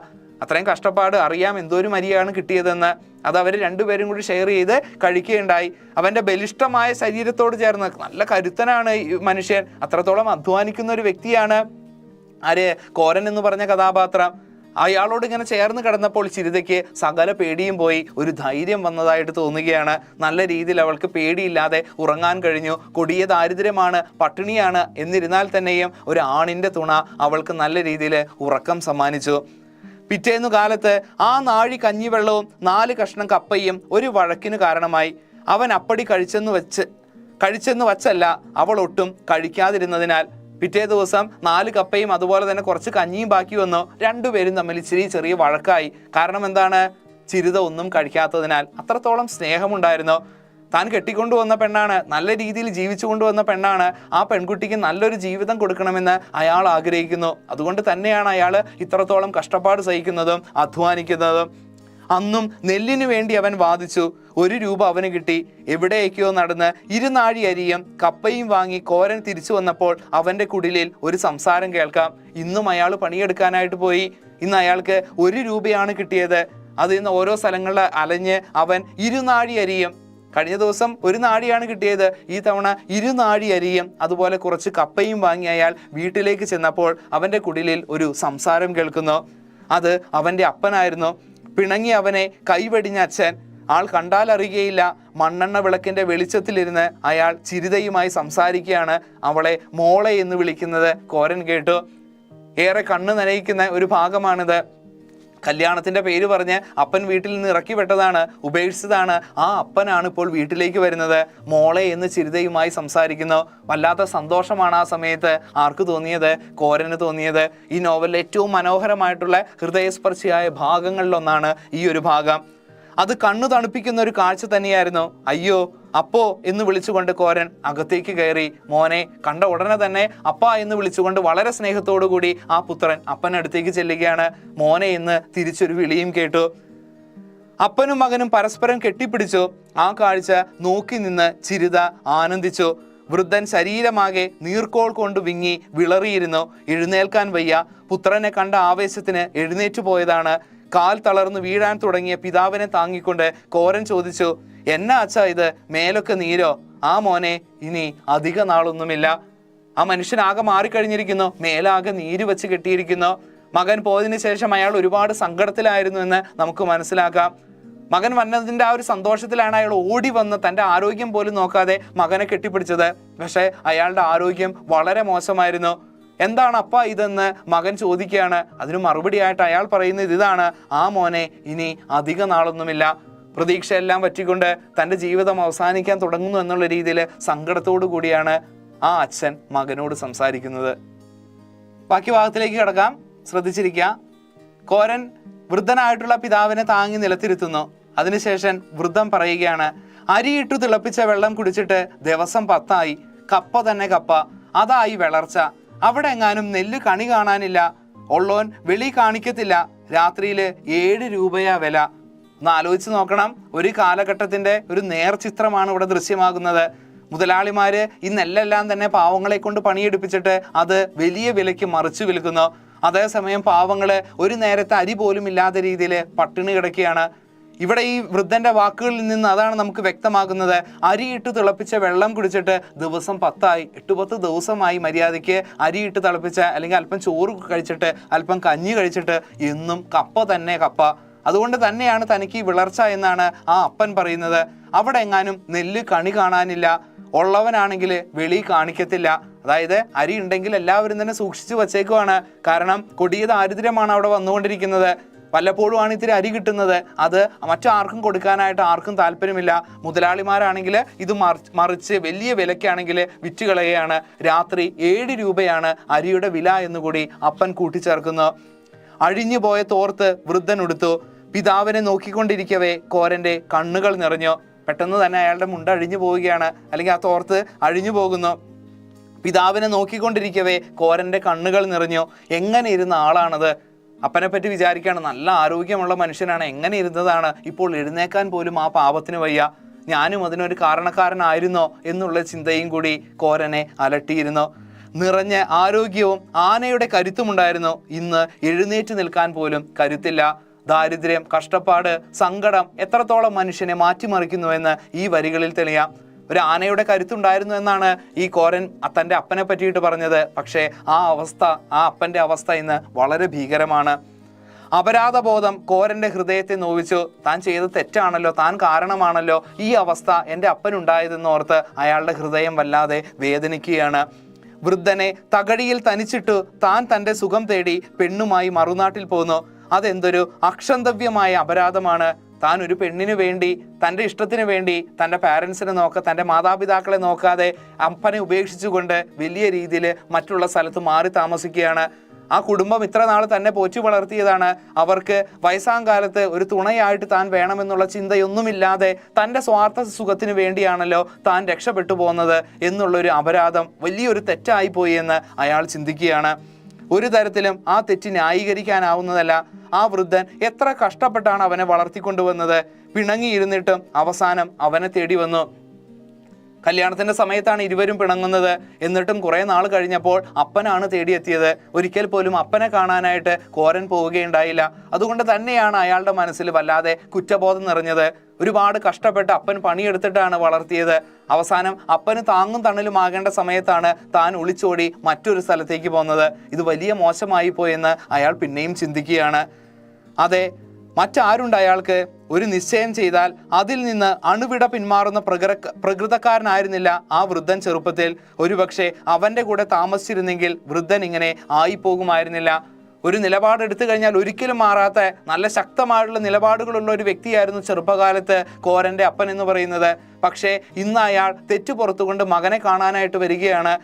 അത്രയും കഷ്ടപ്പാട് അറിയാം, എന്തോരം അരിയാണ് കിട്ടിയതെന്ന്. അത് അവർ രണ്ടുപേരും കൂടി ഷെയർ ചെയ്ത് കഴിക്കുകയുണ്ടായി. അവൻ്റെ ബലിഷ്ഠമായ ശരീരത്തോട് ചേർന്ന്, നല്ല കരുത്തനാണ് ഈ മനുഷ്യൻ, അത്രത്തോളം അധ്വാനിക്കുന്ന ഒരു വ്യക്തിയാണ് ആര്? കോരൻ എന്ന് പറഞ്ഞ കഥാപാത്രം. അയാളോട് ഇങ്ങനെ ചേർന്ന് കിടന്നപ്പോൾ ചിരിതയ്ക്ക് സകല പേടിയും പോയി, ഒരു ധൈര്യം വന്നതായിട്ട് തോന്നുകയാണ്. നല്ല രീതിയിൽ അവൾക്ക് പേടിയില്ലാതെ ഉറങ്ങാൻ കഴിഞ്ഞു. കൊടിയ ദാരിദ്ര്യമാണ്, പട്ടിണിയാണ്, എന്നിരുന്നാൽ തന്നെയും ഒരു ആണിൻ്റെ തുണ അവൾക്ക് നല്ല രീതിയിൽ ഉറക്കം സമ്മാനിച്ചു. പിറ്റേന്നു കാലത്ത് ആ നാഴി കഞ്ഞിവെള്ളവും 4 കഷ്ണം കപ്പയും ഒരു വഴക്കിന് കാരണമായി. അവൻ അപ്പടി കഴിച്ചെന്ന് വച്ചല്ല, അവൾ ഒട്ടും കഴിക്കാതിരുന്നതിനാൽ. പിറ്റേ ദിവസം 4 കപ്പയും അതുപോലെ തന്നെ കുറച്ച് കഞ്ഞിയും ബാക്കി വന്നു. രണ്ടുപേരും തമ്മിൽ ചെറിയ വഴക്കായി. കാരണം എന്താണ്? ചിരിത ഒന്നും കഴിക്കാത്തതിനാൽ. അത്രത്തോളം സ്നേഹമുണ്ടായിരുന്നു. താൻ കെട്ടിക്കൊണ്ടുവന്ന പെണ്ണാണ്, നല്ല രീതിയിൽ ജീവിച്ചു കൊണ്ടുവന്ന പെണ്ണാണ്. ആ പെൺകുട്ടിക്ക് നല്ലൊരു ജീവിതം കൊടുക്കണമെന്ന് അയാൾ ആഗ്രഹിക്കുന്നു. അതുകൊണ്ട് തന്നെയാണ് അയാൾ ഇത്രത്തോളം കഷ്ടപ്പാട് സഹിക്കുന്നതും അധ്വാനിക്കുന്നതും. അന്നും നെല്ലിനു വേണ്ടി അവൻ വാദിച്ചു. 1 രൂപ അവന് കിട്ടി. എവിടേക്കോ നടന്ന് 2 നാഴി അരിയും കപ്പയും വാങ്ങി കോരൻ തിരിച്ചു വന്നപ്പോൾ അവൻ്റെ കുടിലിൽ ഒരു സംസാരം കേൾക്കാം. ഇന്നും അയാൾ പണിയെടുക്കാനായിട്ട് പോയി. ഇന്ന് അയാൾക്ക് 1 രൂപയാണ് കിട്ടിയത്. അതിൽ നിന്ന് ഓരോ സ്ഥലങ്ങളിൽ അലഞ്ഞ് അവൻ 2 നാഴി അരിയും, കഴിഞ്ഞ ദിവസം 1 നാഴിയാണ് കിട്ടിയത്, ഈ തവണ 2 നാഴി അരിയും അതുപോലെ കുറച്ച് കപ്പയും വാങ്ങി അയാൾ വീട്ടിലേക്ക് ചെന്നപ്പോൾ അവൻ്റെ കുടിലിൽ ഒരു സംസാരം കേൾക്കുന്നു. അത് അവൻ്റെ അപ്പനായിരുന്നു. പിണങ്ങി അവനെ കൈവെടിഞ്ഞ അച്ഛൻ. ആൾ കണ്ടാൽ അറിയുകയില്ല. മണ്ണെണ്ണ വിളക്കിൻ്റെ വെളിച്ചത്തിലിരുന്ന് അയാൾ ചിരിതയുമായി സംസാരിക്കുകയാണ്. അവളെ മോളെ എന്ന് വിളിക്കുന്നത് കോരൻ കേട്ടു. ഏറെ കണ്ണ് നനയിക്കുന്ന ഒരു ഭാഗമാണിത്. കല്യാണത്തിൻ്റെ പേര് പറഞ്ഞ് അപ്പൻ വീട്ടിൽ നിന്ന് ഇറക്കി വിട്ടതാണ്, ഉപേക്ഷിച്ചതാണ്. ആ അപ്പനാണ് ഇപ്പോൾ വീട്ടിലേക്ക് വരുന്നത്. മോളെ എന്ന് ചിരിതയുമായി സംസാരിക്കുന്നു. വല്ലാത്ത സന്തോഷമാണ് ആ സമയത്ത് ആർക്ക് തോന്നിയത്? കോരന് തോന്നിയത്. ഈ നോവലിലെ ഏറ്റവും മനോഹരമായിട്ടുള്ള ഹൃദയസ്പർശിയായ ഭാഗങ്ങളിലൊന്നാണ് ഈ ഒരു ഭാഗം. അത് കണ്ണു തണുപ്പിക്കുന്ന ഒരു കാഴ്ച തന്നെയായിരുന്നു. അയ്യോ അപ്പോ എന്ന് വിളിച്ചുകൊണ്ട് കോരൻ അകത്തേക്ക് കയറി. മോനെ കണ്ട ഉടനെ തന്നെ അപ്പ എന്ന് വിളിച്ചുകൊണ്ട് വളരെ സ്നേഹത്തോടു കൂടി ആ പുത്രൻ അപ്പനടുത്തേക്ക് ചെല്ലുകയാണ്. മോനെ എന്ന് തിരിച്ചൊരു വിളിയും കേട്ടു. അപ്പനും മകനും പരസ്പരം കെട്ടിപ്പിടിച്ചു. ആ കാഴ്ച നോക്കി നിന്ന് ചിരിത ആനന്ദിച്ചു. വൃദ്ധൻ ശരീരമാകെ നീർക്കോൾ കൊണ്ട് വിങ്ങി വിളറിയിരുന്നു. എഴുന്നേൽക്കാൻ വയ്യ. പുത്രനെ കണ്ട ആവേശത്തിന് എഴുന്നേറ്റു പോയതാണ്. കാൽ തളർന്നു വീഴാൻ തുടങ്ങിയ പിതാവിനെ താങ്ങിക്കൊണ്ട് കോരൻ ചോദിച്ചു, എന്നാ അച്ഛാ ഇത്, മേലൊക്കെ നീരോ? ആ മോനെ, ഇനി അധിക നാളൊന്നുമില്ല. ആ മനുഷ്യനാകെ മാറിക്കഴിഞ്ഞിരിക്കുന്നു, മേലാകെ നീര് വെച്ച് കെട്ടിയിരിക്കുന്നു. മകൻ പോയതിനു ശേഷം അയാൾ ഒരുപാട് സങ്കടത്തിലായിരുന്നു എന്ന് നമുക്ക് മനസ്സിലാക്കാം. മകൻ വന്നതിൻ്റെ ആ ഒരു സന്തോഷത്തിലാണ് അയാൾ ഓടി വന്ന് തൻ്റെ ആരോഗ്യം പോലും നോക്കാതെ മകനെ കെട്ടിപ്പിടിച്ചത്. പക്ഷേ അയാളുടെ ആരോഗ്യം വളരെ മോശമായിരുന്നു. എന്താണ് അപ്പ ഇതെന്ന് മകൻ ചോദിക്കുകയാണ്. അതിന് മറുപടിയായിട്ട് അയാൾ പറയുന്നത് ഇതാണ്: ആ മോനെ, ഇനി അധിക നാളൊന്നുമില്ല. പ്രതീക്ഷയെല്ലാം പറ്റിക്കൊണ്ട് തൻ്റെ ജീവിതം അവസാനിക്കാൻ തുടങ്ങുന്നു എന്നുള്ള രീതിയിൽ സങ്കടത്തോടു കൂടിയാണ് ആ അച്ഛൻ മകനോട് സംസാരിക്കുന്നത്. ബാക്കി ഭാഗത്തിലേക്ക് കിടക്കാം, ശ്രദ്ധിച്ചിരിക്കുക. കോരൻ വൃദ്ധനായിട്ടുള്ള പിതാവിനെ താങ്ങി നിലത്തിരുത്തുന്നു. അതിനുശേഷം വൃദ്ധൻ പറയുകയാണ്: അരിയിട്ടു തിളപ്പിച്ച വെള്ളം കുടിച്ചിട്ട് ദിവസം 10 കപ്പ തന്നെ കപ്പ, അതായി വളർച്ച. അവിടെ എങ്ങാനും നെല്ല് കണി കാണാനില്ല, ഉള്ളോൻ വെളി കാണിക്കത്തില്ല, രാത്രിയിൽ 7 രൂപയാ വില. ഒന്ന് ആലോചിച്ച് നോക്കണം. ഒരു കാലഘട്ടത്തിന്റെ ഒരു നേർചിത്രമാണ് ഇവിടെ ദൃശ്യമാകുന്നത്. മുതലാളിമാര് ഈ നെല്ലെല്ലാം തന്നെ പാവങ്ങളെ കൊണ്ട് പണിയെടുപ്പിച്ചിട്ട് അത് വലിയ വിലയ്ക്ക് മറിച്ചു വിൽക്കുന്നു. അതേസമയം പാവങ്ങള് ഒരു നേരത്തെ അരി പോലും ഇല്ലാത്ത രീതിയിൽ പട്ടിണി കിടക്കുകയാണ്. ഇവിടെ ഈ വൃദ്ധന്റെ വാക്കുകളിൽ നിന്ന് അതാണ് നമുക്ക് വ്യക്തമാകുന്നത്. അരിയിട്ട് തിളപ്പിച്ച വെള്ളം കുടിച്ചിട്ട് ദിവസം 10 8-10 ദിവസമായി മര്യാദയ്ക്ക് അരിയിട്ട് തിളപ്പിച്ച അല്ലെങ്കിൽ അല്പം ചോറ് കഴിച്ചിട്ട് അല്പം കഞ്ഞി കഴിച്ചിട്ട് എന്നും കപ്പ തന്നെ കപ്പ. അതുകൊണ്ട് തന്നെയാണ് തനിക്ക് ഈ വിളർച്ച എന്നാണ് ആ അപ്പൻ പറയുന്നത്. അവിടെ എങ്ങാനും നെല്ല് കണി കാണാനില്ല, ഉള്ളവനാണെങ്കിൽ വെളി കാണിക്കത്തില്ല. അതായത് അരി ഉണ്ടെങ്കിൽ എല്ലാവരും തന്നെ സൂക്ഷിച്ചു വച്ചേക്കുവാണ്. കാരണം കൊടിയ ദാരിദ്ര്യമാണ് അവിടെ വന്നുകൊണ്ടിരിക്കുന്നത്. വല്ലപ്പോഴും ആണ് ഇത്തിരി അരി കിട്ടുന്നത്. അത് മറ്റാർക്കും കൊടുക്കാനായിട്ട് ആർക്കും താല്പര്യമില്ല. മുതലാളിമാരാണെങ്കിൽ ഇത് മറിച്ച് വലിയ വിലയ്ക്കാണെങ്കിൽ വിറ്റ് കളയുകയാണ്. രാത്രി 7 രൂപയാണ് അരിയുടെ വില എന്നുകൂടി അപ്പൻ കൂട്ടിച്ചേർക്കുന്നു. അഴിഞ്ഞു പോയ തോർത്ത് വൃദ്ധൻ ഉടുത്തു. പിതാവിനെ നോക്കിക്കൊണ്ടിരിക്കവേ കോരന്റെ കണ്ണുകൾ നിറഞ്ഞു. പെട്ടെന്ന് തന്നെ അയാളുടെ മുണ്ട് അഴിഞ്ഞു പോവുകയാണ്, അല്ലെങ്കിൽ ആ തോർത്ത് അഴിഞ്ഞു പോകുന്നു. പിതാവിനെ നോക്കിക്കൊണ്ടിരിക്കവേ കോരന്റെ കണ്ണുകൾ നിറഞ്ഞു. എങ്ങനെ ഇരുന്ന ആളാണത്? അപ്പനെ പറ്റി വിചാരിക്കുകയാണ്. നല്ല ആരോഗ്യമുള്ള മനുഷ്യനാണ്, എങ്ങനെ ഇരുന്നതാണ്? ഇപ്പോൾ എഴുന്നേക്കാൻ പോലും ആ പാപത്തിന് വയ്യ. ഞാനും അതിനൊരു കാരണക്കാരനായിരുന്നോ എന്നുള്ള ചിന്തയും കൂടി കോരനെ അലട്ടിയിരുന്നു. നിറഞ്ഞ ആരോഗ്യവും ആനയുടെ കരുത്തുമുണ്ടായിരുന്നു. ഇന്ന് എഴുന്നേറ്റ് നിൽക്കാൻ പോലും കരുത്തില്ല. ദാരിദ്ര്യം, കഷ്ടപ്പാട്, സങ്കടം എത്രത്തോളം മനുഷ്യനെ മാറ്റിമറിക്കുന്നുവെന്ന് ഈ വരികളിൽ തെളിയാം. ഒരു ആനയുടെ കരുത്തുണ്ടായിരുന്നു എന്നാണ് ഈ കോരൻ തൻ്റെ അപ്പനെ പറ്റിയിട്ട് പറഞ്ഞത്. പക്ഷേ ആ അപ്പൻ്റെ അവസ്ഥ ഇന്ന് വളരെ ഭീകരമാണ്. അപരാധബോധം കോരന്റെ ഹൃദയത്തെ നോവിച്ചു. താൻ ചെയ്ത തെറ്റാണല്ലോ, താൻ കാരണമാണല്ലോ ഈ അവസ്ഥ എൻ്റെ അപ്പനുണ്ടായതെന്നോർത്ത് അയാളുടെ ഹൃദയം വല്ലാതെ വേദനിക്കുകയാണ്. വൃദ്ധനെ തകഴിയിൽ തനിച്ചിട്ടു താൻ തൻ്റെ സുഖം തേടി പെണ്ണുമായി മറുനാട്ടിൽ പോന്നു. അതെന്തൊരു അക്ഷന്തവ്യമായ അപരാധമാണ്. താൻ ഒരു പെണ്ണിന് വേണ്ടി, തൻ്റെ ഇഷ്ടത്തിന് വേണ്ടി തൻ്റെ പാരൻസിനെ തൻ്റെ മാതാപിതാക്കളെ നോക്കാതെ അപ്പനെ ഉപേക്ഷിച്ചുകൊണ്ട് വലിയ രീതിയിൽ മറ്റുള്ള സ്ഥലത്ത് മാറി താമസിക്കുകയാണ്. ആ കുടുംബം ഇത്ര നാൾ തന്നെ പോറ്റി വളർത്തിയതാണ്. അവർക്ക് വയസ്സാം കാലത്ത് ഒരു തുണയായിട്ട് താൻ വേണമെന്നുള്ള ചിന്തയൊന്നുമില്ലാതെ തൻ്റെ സ്വാർത്ഥ സുഖത്തിന് വേണ്ടിയാണല്ലോ താൻ രക്ഷപ്പെട്ടു പോകുന്നത് എന്നുള്ളൊരു അപരാധം വലിയൊരു തെറ്റായിപ്പോയി എന്ന് അയാൾ ചിന്തിക്കുകയാണ്. ഒരു തരത്തിലും ആ തെറ്റ് ന്യായീകരിക്കാനാവുന്നതല്ല. ആ വൃദ്ധൻ എത്ര കഷ്ടപ്പെട്ടാണ് അവനെ വളർത്തിക്കൊണ്ടുവന്നത്. പിണങ്ങിയിരുന്നിട്ടും അവസാനം അവനെ തേടി വന്നു. കല്യാണത്തിന്റെ സമയത്താണ് ഇരുവരും പിണങ്ങുന്നത്. എന്നിട്ടും കുറെ നാൾ കഴിഞ്ഞപ്പോൾ അപ്പനാണ് തേടിയെത്തിയത്. ഒരിക്കൽ പോലും അപ്പനെ കാണാനായിട്ട് കോരൻ പോവുകയുണ്ടായില്ല. അതുകൊണ്ട് തന്നെയാണ് അയാളുടെ മനസ്സിൽ വല്ലാതെ കുറ്റബോധം നിറഞ്ഞത്. ഒരുപാട് കഷ്ടപ്പെട്ട് അപ്പൻ പണിയെടുത്തിട്ടാണ് വളർത്തിയത്. അവസാനം അപ്പന് താങ്ങും തണലുമാകേണ്ട സമയത്താണ് താൻ ഒളിച്ചോടി മറ്റൊരു സ്ഥലത്തേക്ക് പോകുന്നത്. ഇത് വലിയ മോശമായി പോയെന്ന് അയാൾ പിന്നെയും ചിന്തിക്കുകയാണ്. അതെ, മറ്റാരുണ്ട് അയാൾക്ക്? ഒരു നിശ്ചയം ചെയ്താൽ അതിൽ നിന്ന് അണുവിട പിന്മാറുന്ന പ്രകൃതക്കാരനായിരുന്നില്ല ആ വൃദ്ധൻ ചെറുപ്പത്തിൽ. ഒരുപക്ഷെ അവൻ്റെ കൂടെ താമസിച്ചിരുന്നെങ്കിൽ വൃദ്ധൻ ഇങ്ങനെ ആയിപ്പോകുമായിരുന്നില്ല. ഒരു നിലപാടെടുത്തു കഴിഞ്ഞാൽ ഒരിക്കലും മാറാത്ത നല്ല ശക്തമായിട്ടുള്ള നിലപാടുകളുള്ള ഒരു വ്യക്തിയായിരുന്നു ചെറുപ്പകാലത്ത് കോരന്റെ അപ്പൻ എന്ന് പറയുന്നത്. പക്ഷേ ഇന്ന് അയാൾ തെറ്റു പുറത്തുകൊണ്ട് മകനെ കാണാനായിട്ട് വരികയാണ്.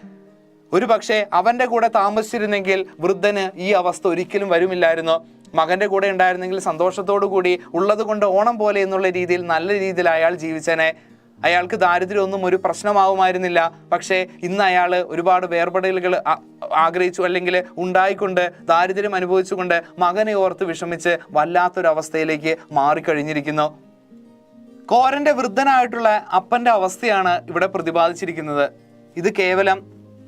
ഒരു പക്ഷേ അവൻ്റെ കൂടെ താമസിച്ചിരുന്നെങ്കിൽ വൃദ്ധന് ഈ അവസ്ഥ ഒരിക്കലും വരുമില്ലായിരുന്നു. മകൻ്റെ കൂടെ ഉണ്ടായിരുന്നെങ്കിൽ സന്തോഷത്തോടു കൂടി ഉള്ളത് കൊണ്ട് ഓണം പോലെ എന്നുള്ള രീതിയിൽ നല്ല രീതിയിൽ അയാൾ ജീവിച്ചനെ. അയാൾക്ക് ദാരിദ്ര്യമൊന്നും ഒരു പ്രശ്നമാവുമായിരുന്നില്ല. പക്ഷേ ഇന്ന് അയാൾ ഒരുപാട് വേർപെടലുകൾ ആഗ്രഹിച്ചു, അല്ലെങ്കിൽ ഉണ്ടായിക്കൊണ്ട് ദാരിദ്ര്യം അനുഭവിച്ചുകൊണ്ട് മകനെ ഓർത്ത് വിഷമിച്ച് വല്ലാത്തൊരവസ്ഥയിലേക്ക് മാറിക്കഴിഞ്ഞിരിക്കുന്നു. കോരന്റെ വൃദ്ധനായിട്ടുള്ള അപ്പൻ്റെ അവസ്ഥയാണ് ഇവിടെ പ്രതിപാദിച്ചിരിക്കുന്നത്. ഇത് കേവലം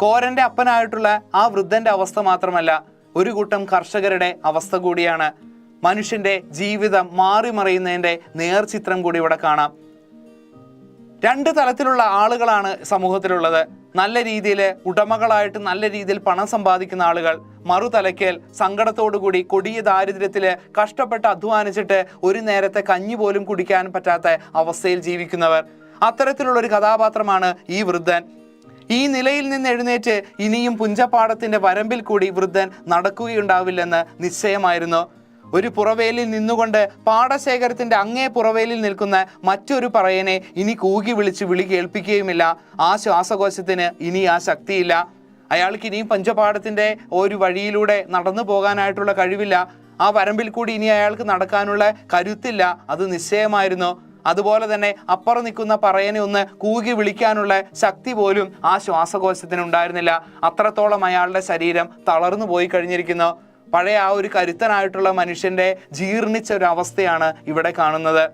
കോരന്റെ അപ്പനായിട്ടുള്ള ആ വൃദ്ധന്റെ അവസ്ഥ മാത്രമല്ല, ഒരു കൂട്ടം കർഷകരുടെ അവസ്ഥ കൂടിയാണ്. മനുഷ്യന്റെ ജീവിതം മാറിമറിയുന്നതിൻ്റെ നേർചിത്രം കൂടി ഇവിടെ കാണാം. രണ്ട് തലത്തിലുള്ള ആളുകളാണ് സമൂഹത്തിലുള്ളത്. നല്ല രീതിയിൽ ഉടമകളായിട്ട് നല്ല രീതിയിൽ പണം സമ്പാദിക്കുന്ന ആളുകൾ, മറുതലയ്ക്കൽ സങ്കടത്തോടുകൂടി കൊടിയ ദാരിദ്ര്യത്തില് കഷ്ടപ്പെട്ട് അധ്വാനിച്ചിട്ട് ഒരു നേരത്തെ കഞ്ഞി പോലും കുടിക്കാൻ പറ്റാത്ത അവസ്ഥയിൽ ജീവിക്കുന്നവർ. അത്തരത്തിലുള്ള ഒരു കഥാപാത്രമാണ് ഈ വൃദ്ധൻ. ഈ നിലയിൽ നിന്ന് എഴുന്നേറ്റ് ഇനിയും പുഞ്ചപ്പാടത്തിന്റെ വരമ്പിൽ കൂടി വൃദ്ധൻ നടക്കുകയുണ്ടാവില്ലെന്ന് നിശ്ചയമായിരുന്നു. ഒരു പുറവേലിൽ നിന്നുകൊണ്ട് പാടശേഖരത്തിന്റെ അങ്ങേ പുറവേലിൽ നിൽക്കുന്ന മറ്റൊരു പറയനെ ഇനി കൂകി വിളിച്ച് വിളി കേൾപ്പിക്കുകയുമില്ല. ആ ശ്വാസകോശത്തിന് ഇനി ആ ശക്തിയില്ല. അയാൾക്ക് ഇനിയും പഞ്ചപാടത്തിന്റെ ഒരു വഴിയിലൂടെ നടന്നു പോകാനായിട്ടുള്ള കഴിവില്ല. ആ വരമ്പിൽ കൂടി ഇനി അയാൾക്ക് നടക്കാനുള്ള കരുത്തില്ല. അത് നിശ്ചയമായിരുന്നു. അതുപോലെ തന്നെ അപ്പുറം നിൽക്കുന്ന പറയനെ ഒന്ന് കൂകി വിളിക്കാനുള്ള ശക്തി പോലും ആ ശ്വാസകോശത്തിന് ഉണ്ടായിരുന്നില്ല. അത്രത്തോളം അയാളുടെ ശരീരം തളർന്നു പോയി കഴിഞ്ഞിരിക്കുന്നു. പഴയ ആ ഒരു കരുത്തനായിട്ടുള്ള മനുഷ്യന്റെ ജീർണിച്ച ഒരു അവസ്ഥയാണ് ഇവിടെ കാണുന്നത്.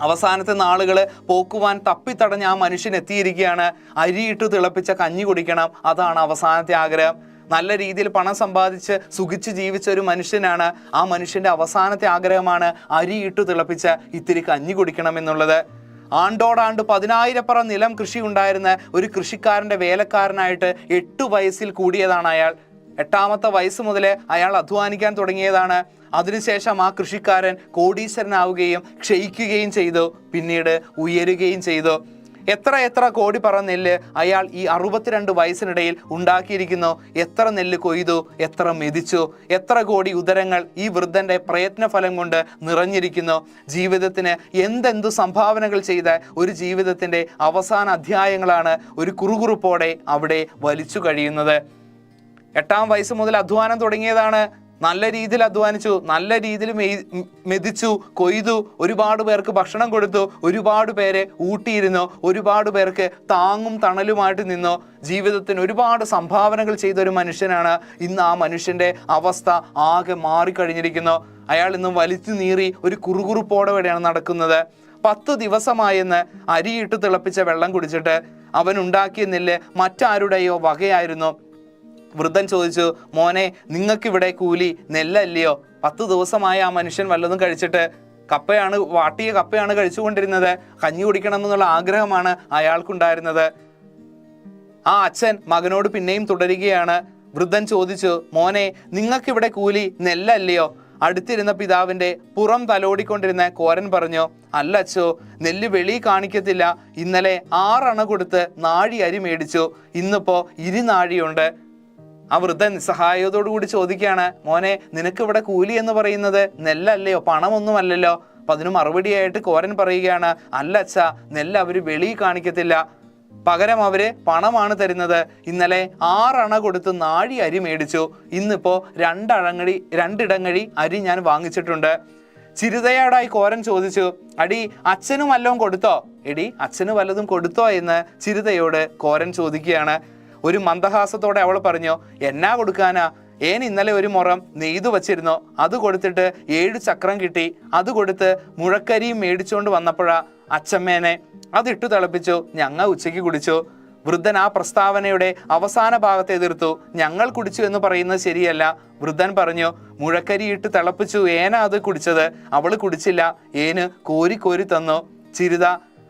അവസാനത്തെ നാളുകൾ പോക്കുവാൻ തപ്പിത്തടഞ്ഞ ആ മനുഷ്യൻ എത്തിയിരിക്കുകയാണ്. അരിയിട്ട് തിളപ്പിച്ച കഞ്ഞി കുടിക്കണം, അതാണ് അവസാനത്തെ ആഗ്രഹം. നല്ല രീതിയിൽ പണം സമ്പാദിച്ച് സുഖിച്ച് ജീവിച്ച ഒരു മനുഷ്യനാണ്. ആ മനുഷ്യന്റെ അവസാനത്തെ ആഗ്രഹമാണ് അരിയിട്ട് തിളപ്പിച്ച് ഇത്തിരി കഞ്ഞി കുടിക്കണം എന്നുള്ളത്. ആണ്ടോടാണ്ട് 10,000 നിലം കൃഷി ഉണ്ടായിരുന്ന ഒരു കൃഷിക്കാരന്റെ വേലക്കാരനായിട്ട് 8 വയസ്സിൽ കൂടിയതാണ് അയാൾ. 8ാമത്തെ വയസ്സ് മുതൽ അയാൾ അധ്വാനിക്കാൻ തുടങ്ങിയതാണ്. അതിനുശേഷം ആ കൃഷിക്കാരൻ കോടീശ്വരനാവുകയും ക്ഷയിക്കുകയും ചെയ്തു, പിന്നീട് ഉയരുകയും ചെയ്തു. എത്ര കോടി പറ നെല്ല് അയാൾ ഈ 62 വയസ്സിനിടയിൽ ഉണ്ടാക്കിയിരിക്കുന്നു. എത്ര നെല്ല് കൊയ്തു, എത്ര മെതിച്ചു, എത്ര കോടി ഉദരങ്ങൾ ഈ വൃദ്ധന്റെ പ്രയത്നഫലം കൊണ്ട് നിറഞ്ഞിരിക്കുന്നു. ജീവിതത്തിന് എന്തെന്തു സംഭാവനകൾ ചെയ്ത ഒരു ജീവിതത്തിന്റെ അവസാന അധ്യായങ്ങളാണ് ഒരു കുറുകുറുപ്പോടെ അവിടെ വലിച്ചു കഴിയുന്നത്. 8ാം വയസ്സ് മുതൽ അധ്വാനം തുടങ്ങിയതാണ്. നല്ല രീതിയിൽ അധ്വാനിച്ചു, നല്ല രീതിയിൽ മെതിച്ചു, കൊയ്തു, ഒരുപാട് പേർക്ക് ഭക്ഷണം കൊടുത്തു, ഒരുപാട് പേരെ ഊട്ടിയിരുന്നു, ഒരുപാട് പേർക്ക് താങ്ങും തണലുമായിട്ട് നിന്നു. ജീവിതത്തിന് ഒരുപാട് സംഭാവനകൾ ചെയ്ത ഒരു മനുഷ്യനാണ്. ഇന്ന് ആ മനുഷ്യന്റെ അവസ്ഥ ആകെ മാറിക്കഴിഞ്ഞിരിക്കുന്നു. അയാൾ ഇന്ന് വലിച്ചു നീറി ഒരു കുറുകുറുപ്പോടെയാണ് നടക്കുന്നത്. 10 ദിവസമായെന്ന് അരിയിട്ട് തിളപ്പിച്ച വെള്ളം കുടിച്ചിട്ട്. അവൻ ഉണ്ടാക്കിയ നെല്ല് മറ്റാരുടെയോ വകയായിരുന്നു. വൃദ്ധൻ ചോദിച്ചു, മോനെ, നിങ്ങൾക്കിവിടെ കൂലി നെല്ലല്ലയോ? 10 ദിവസമായി ആ മനുഷ്യൻ വല്ലതും കഴിച്ചിട്ട്. വാട്ടിയ കപ്പയാണ് കഴിച്ചുകൊണ്ടിരുന്നത്. കഞ്ഞി കുടിക്കണം എന്നുള്ള ആഗ്രഹമാണ് അയാൾക്കുണ്ടായിരുന്നത്. ആ അച്ഛൻ മകനോട് പിന്നെയും തുടരുകയാണ്. വൃദ്ധൻ ചോദിച്ചു, മോനെ, നിങ്ങൾക്കിവിടെ കൂലി നെല്ലല്ലയോ? അടുത്തിരുന്ന പിതാവിന്റെ പുറം തലോടിക്കൊണ്ടിരുന്ന കോരൻ പറഞ്ഞു, അല്ല അച്ചോ, നെല്ല് വെളി കാണിക്കത്തില്ല. ഇന്നലെ 6 അണ കൊടുത്ത് നാഴി അരി മേടിച്ചു, ഇന്നിപ്പോ 2 നാഴിയുണ്ട്. ആ വൃദ്ധൻ നിസ്സഹായതോടു കൂടി ചോദിക്കുകയാണ്, മോനെ, നിനക്കിവിടെ കൂലി എന്ന് പറയുന്നത് നെല്ലല്ലയോ, പണമൊന്നുമല്ലല്ലോ? അപ്പൊ അതിന് മറുപടിയായിട്ട് കോരൻ പറയുകയാണ്, അല്ല അച്ഛാ, നെല്ല് അവര് വെളി കാണിക്കത്തില്ല, പകരം അവര് പണമാണ് തരുന്നത്. ഇന്നലെ 6 അണ കൊടുത്ത് നാഴി അരി മേടിച്ചു, ഇന്നിപ്പോ 2 ഇടങ്ങഴി അരി ഞാൻ വാങ്ങിച്ചിട്ടുണ്ട്. ചിരിതയോടായി കോരൻ ചോദിച്ചു, അടി, അച്ഛനും വല്ലതും കൊടുത്തോ? എടി, അച്ഛന് വല്ലതും കൊടുത്തോ എന്ന് ചിരിതയോട് കോരൻ ചോദിക്കുകയാണ്. ഒരു മന്ദഹാസത്തോടെ അവൾ പറഞ്ഞു, എന്നാ കൊടുക്കാനാ? ഇന്നലെ ഒരു മുറം നെയ്തു വച്ചിരുന്നു, അത് കൊടുത്തിട്ട് 7 ചക്രം കിട്ടി. അത് കൊടുത്ത് മുഴക്കരിയും മേടിച്ചുകൊണ്ട് വന്നപ്പോഴാ അച്ഛമ്മേനെ അതിട്ടു തിളപ്പിച്ചു, ഞങ്ങൾ ഉച്ചയ്ക്ക് കുടിച്ചു. വൃദ്ധൻ ആ പ്രസ്താവനയുടെ അവസാന ഭാഗത്തെ എതിർത്തു. ഞങ്ങൾ കുടിച്ചു എന്ന് പറയുന്നത് ശരിയല്ല. വൃദ്ധൻ പറഞ്ഞു, മുഴക്കരി ഇട്ട് തിളപ്പിച്ചു, അത് കുടിച്ചത്. അവള് കുടിച്ചില്ല, കോരി കോരി തന്നു. ചിരിത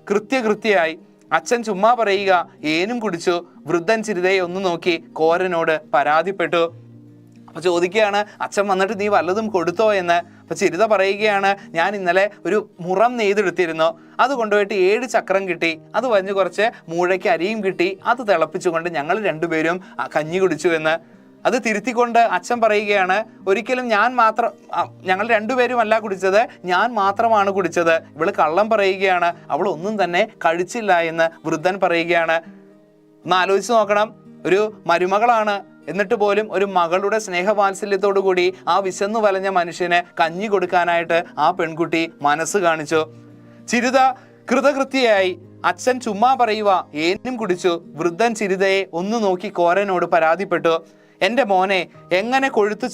കൃത്യയായി. അച്ഛൻ ചുമ്മാ പറയുക, ഏനും കുടിച്ചു. വൃദ്ധൻ ചിരിതയെ ഒന്ന് നോക്കി കോരനോട് പരാതിപ്പെട്ടു. അപ്പൊ ചോദിക്കുകയാണ്, അച്ഛൻ വന്നിട്ട് നീ വല്ലതും കൊടുത്തോ എന്ന്. അപ്പൊ ചിരിത പറയുകയാണ്, ഞാൻ ഇന്നലെ ഒരു മുറം നെയ്തെടുത്തിരുന്നു, അത് കൊണ്ടുപോയിട്ട് 7 ചക്രം കിട്ടി. അത് വഞ്ഞ് കുറച്ച് മൂഴയ്ക്ക് അരിയും കിട്ടി. അത് തിളപ്പിച്ചുകൊണ്ട് ഞങ്ങൾ 2 പേരും കഞ്ഞി കുടിച്ചു എന്ന്. അത് തിരുത്തിക്കൊണ്ട് അച്ഛൻ പറയുകയാണ്, ഒരിക്കലും ഞങ്ങൾ 2 പേരും അല്ല കുടിച്ചത്, ഞാൻ മാത്രമാണ് കുടിച്ചത്. ഇവള് കള്ളം പറയുകയാണ്, അവൾ ഒന്നും തന്നെ കഴിച്ചില്ല എന്ന് വൃദ്ധൻ പറയുകയാണ്. ഒന്ന് ആലോചിച്ച് നോക്കണം, ഒരു മരുമകളാണ്, എന്നിട്ട് പോലും ഒരു മകളുടെ സ്നേഹവാത്സല്യത്തോടു കൂടി ആ വിശന്നു വലഞ്ഞ മനുഷ്യന് കഞ്ഞി കൊടുക്കാനായിട്ട് ആ പെൺകുട്ടി മനസ്സ് കാണിച്ചു. ചിരിത കൃതകൃത്യയായി. അച്ഛൻ ചുമ്മാ പറയുക, ഏനും കുടിച്ചു. വൃദ്ധൻ ചിരിതയെ ഒന്ന് നോക്കി കോരനോട് പരാതിപ്പെട്ടു, എൻ്റെ മോനെ, എങ്ങനെ കൊഴുത്തു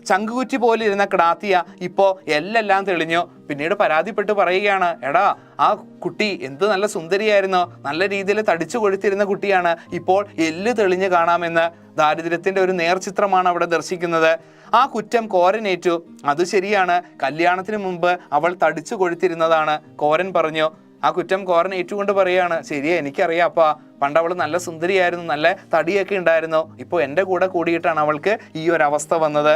ചങ്കുകുറ്റി പോലെ ഇരുന്ന കിടാത്തിയ ഇപ്പോ എല്ലാം തെളിഞ്ഞു. പിന്നീട് പരാതിപ്പെട്ട് പറയുകയാണ്, എടാ, ആ കുട്ടി എന്ത് നല്ല സുന്ദരിയായിരുന്നു, നല്ല രീതിയിൽ തടിച്ചു കൊഴുത്തിരുന്ന കുട്ടിയാണ്, ഇപ്പോൾ എല്ല് തെളിഞ്ഞ് കാണാമെന്ന്. ദാരിദ്ര്യത്തിന്റെ ഒരു നേർചിത്രമാണ് അവിടെ ദർശിക്കുന്നത്. ആ കുറ്റം കോരനേറ്റു. അത് ശരിയാണ്, കല്യാണത്തിന് മുമ്പ് അവൾ തടിച്ചു കൊഴുത്തിരുന്നതാണ്. കോരൻ പറഞ്ഞു, ആ കുറ്റം കോരൻ ഏറ്റുകൊണ്ട് പറയുകയാണ്, ശരിയാ എനിക്കറിയാം അപ്പാ, പണ്ട് അവൾ നല്ല സുന്ദരിയായിരുന്നു, നല്ല തടിയൊക്കെ ഉണ്ടായിരുന്നു, ഇപ്പോൾ എൻ്റെ കൂടെ കൂടിയിട്ടാണ് അവൾക്ക് ഈ ഒരു അവസ്ഥ വന്നത്.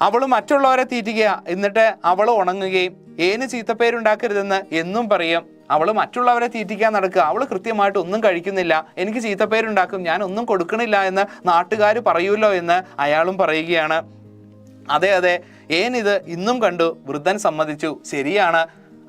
അവൾ മറ്റുള്ളവരെ തീറ്റിക്കുക, എന്നിട്ട് അവൾ ഉണങ്ങുകയും ഏന് ചീത്തപ്പേരുണ്ടാക്കരുതെന്ന് എന്നും പറയും. അവൾ മറ്റുള്ളവരെ തീറ്റിക്കാൻ നടക്കുക, അവൾ കൃത്യമായിട്ട് ഒന്നും കഴിക്കുന്നില്ല, എനിക്ക് ചീത്തപ്പേരുണ്ടാക്കും, ഞാൻ ഒന്നും കൊടുക്കണില്ല എന്ന് നാട്ടുകാർ പറയൂല്ലോ എന്ന് അയാളും പറയുകയാണ്. അതെ അതെ, ഏനിത് ഇന്നും കണ്ടു. വൃദ്ധൻ സമ്മതിച്ചു, ശരിയാണ്,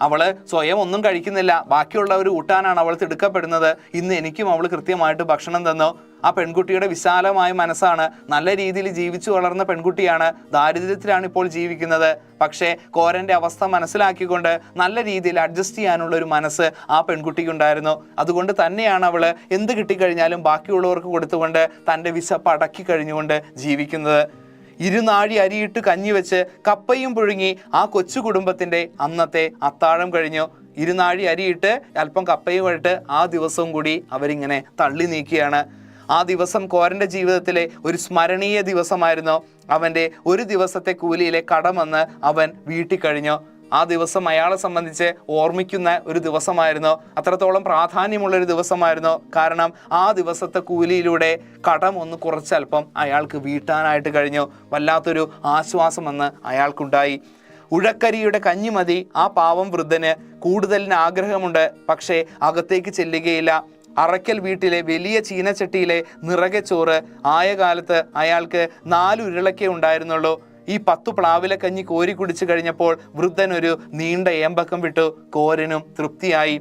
അവള് സ്വയം ഒന്നും കഴിക്കുന്നില്ല, ബാക്കിയുള്ളവർ ഊട്ടാനാണ് അവൾ തിടുക്കപ്പെടുന്നത്. ഇന്ന് എനിക്കും അവൾ കൃത്യമായിട്ട് ഭക്ഷണം തന്നു. ആ പെൺകുട്ടിയുടെ വിശാലമായ മനസ്സാണ്, നല്ല രീതിയിൽ ജീവിച്ചു വളർന്ന പെൺകുട്ടിയാണ്, ദാരിദ്ര്യത്തിലാണ് ഇപ്പോൾ ജീവിക്കുന്നത്. പക്ഷേ കോരന്റെ അവസ്ഥ മനസ്സിലാക്കിക്കൊണ്ട് നല്ല രീതിയിൽ അഡ്ജസ്റ്റ് ചെയ്യാനുള്ള ഒരു മനസ്സ് ആ പെൺകുട്ടിക്കുണ്ടായിരുന്നു. അതുകൊണ്ട് തന്നെയാണ് അവള് എന്ത് കിട്ടിക്കഴിഞ്ഞാലും ബാക്കിയുള്ളവർക്ക് കൊടുത്തുകൊണ്ട് തൻ്റെ വിശപ്പ് അടക്കി കഴിഞ്ഞുകൊണ്ട് ജീവിക്കുന്നത്. 2 നാഴി അരിയിട്ട് കഞ്ഞി വെച്ച് കപ്പയും പുഴുങ്ങി ആ കൊച്ചു കുടുംബത്തിന്റെ അന്നത്തെ അത്താഴം കഴിഞ്ഞു. 2 നാഴി അരിയിട്ട് അല്പം കപ്പയും ഇട്ട് ആ ദിവസവും കൂടി അവരിങ്ങനെ തള്ളി നീക്കിയാണ്. ആ ദിവസം കോരന്റെ ജീവിതത്തിലെ ഒരു സ്മരണീയ ദിവസമായിരുന്നു. അവന്റെ ഒരു ദിവസത്തെ കൂലിയിലെ കടമെന്ന് അവൻ വീട്ടി കഴിഞ്ഞു. ആ ദിവസം അയാളെ സംബന്ധിച്ച് ഓർമ്മിക്കുന്ന ഒരു ദിവസമായിരുന്നു, അത്രത്തോളം പ്രാധാന്യമുള്ളൊരു ദിവസമായിരുന്നു. കാരണം ആ ദിവസത്തെ കൂലിയിലൂടെ കടം ഒന്ന് കുറച്ചൽപ്പം അയാൾക്ക് വീട്ടാനായിട്ട് കഴിഞ്ഞു. വല്ലാത്തൊരു ആശ്വാസമെന്ന് അയാൾക്കുണ്ടായി. ഉഴക്കരിയുടെ കഞ്ഞി മതി ആ പാവം വൃദ്ധന്. കൂടുതലിന് ആഗ്രഹമുണ്ട്, പക്ഷേ അകത്തേക്ക് ചെല്ലുകയില്ല. അറയ്ക്കൽ വീട്ടിലെ വലിയ ചീനച്ചട്ടിയിലെ നിറകെ ചോറ് ആയ കാലത്ത് അയാൾക്ക് 4 ഉരുളക്കേ ഉണ്ടായിരുന്നുള്ളൂ. ഈ 10 പ്ലാവിലെ കഞ്ഞി കോരി കുടിച്ചു കഴിഞ്ഞപ്പോൾ വൃദ്ധൻ ഒരു നീണ്ട ഏമ്പക്കം വിട്ടു. കോരനും തൃപ്തിയായി.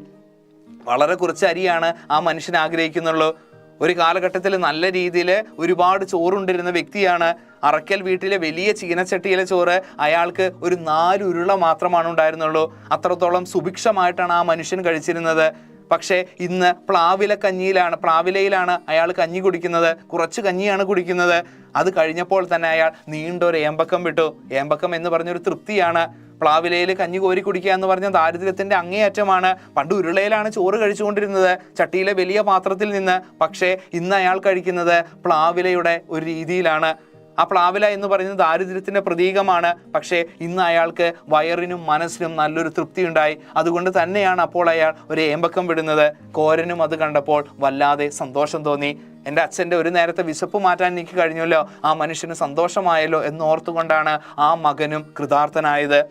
വളരെ കുറച്ച് അരിയാണ് ആ മനുഷ്യൻ ആഗ്രഹിക്കുന്നുള്ളൂ. ഒരു കാലഘട്ടത്തിൽ നല്ല രീതിയിൽ ഒരുപാട് ചോറുണ്ടിരുന്ന വ്യക്തിയാണ്. അറയ്ക്കൽ വീട്ടിലെ വലിയ ചീനച്ചട്ടിയിലെ ചോറ് അയാൾക്ക് ഒരു 4 ഉരുള മാത്രമാണ് ഉണ്ടായിരുന്നുള്ളൂ. അത്രത്തോളം സുഭിക്ഷമായിട്ടാണ് ആ മനുഷ്യൻ കഴിച്ചിരുന്നത്. പക്ഷേ ഇന്ന് പ്ലാവിലയിലാണ് അയാൾ കഞ്ഞി കുടിക്കുന്നത്. കുറച്ച് കഞ്ഞിയാണ് കുടിക്കുന്നത്. അത് കഴിഞ്ഞപ്പോൾ തന്നെ അയാൾ നീണ്ടൊരു ഏമ്പക്കം വിട്ടു. ഏമ്പക്കം എന്ന് പറഞ്ഞൊരു തൃപ്തിയാണ്. പ്ലാവിലയിൽ കഞ്ഞി കോരി കുടിക്കുക എന്ന് പറഞ്ഞാൽ ദാരിദ്ര്യത്തിന്റെ അങ്ങേയറ്റമാണ്. പണ്ട് ഉരുളയിലാണ് ചോറ് കഴിച്ചുകൊണ്ടിരുന്നത്, ചട്ടിയിലെ വലിയ പാത്രത്തിൽ നിന്ന്. പക്ഷേ ഇന്ന് അയാൾ കഴിക്കുന്നത് പ്ലാവിലയുടെ ഒരു രീതിയിലാണ്. ആ പ്ലാവില എന്ന് പറയുന്നത് ദാരിദ്ര്യത്തിന്റെ പ്രതീകമാണ്. പക്ഷേ ഇന്ന് അയാൾക്ക് വയറിനും മനസ്സിനും നല്ലൊരു തൃപ്തി ഉണ്ടായി. അതുകൊണ്ട് തന്നെയാണ് അപ്പോൾ അയാൾ ഒരു ഏമ്പക്കം വിടുന്നത്. കോരനും അത് കണ്ടപ്പോൾ വല്ലാതെ സന്തോഷം തോന്നി. എൻ്റെ അച്ഛൻ്റെ ഒരു നേരത്തെ വിശപ്പ് മാറ്റാൻ എനിക്ക് കഴിഞ്ഞല്ലോ, ആ മനുഷ്യന് സന്തോഷമായല്ലോ എന്നോർത്തുകൊണ്ടാണ് ആ മകനും കൃതാർത്ഥനായത്.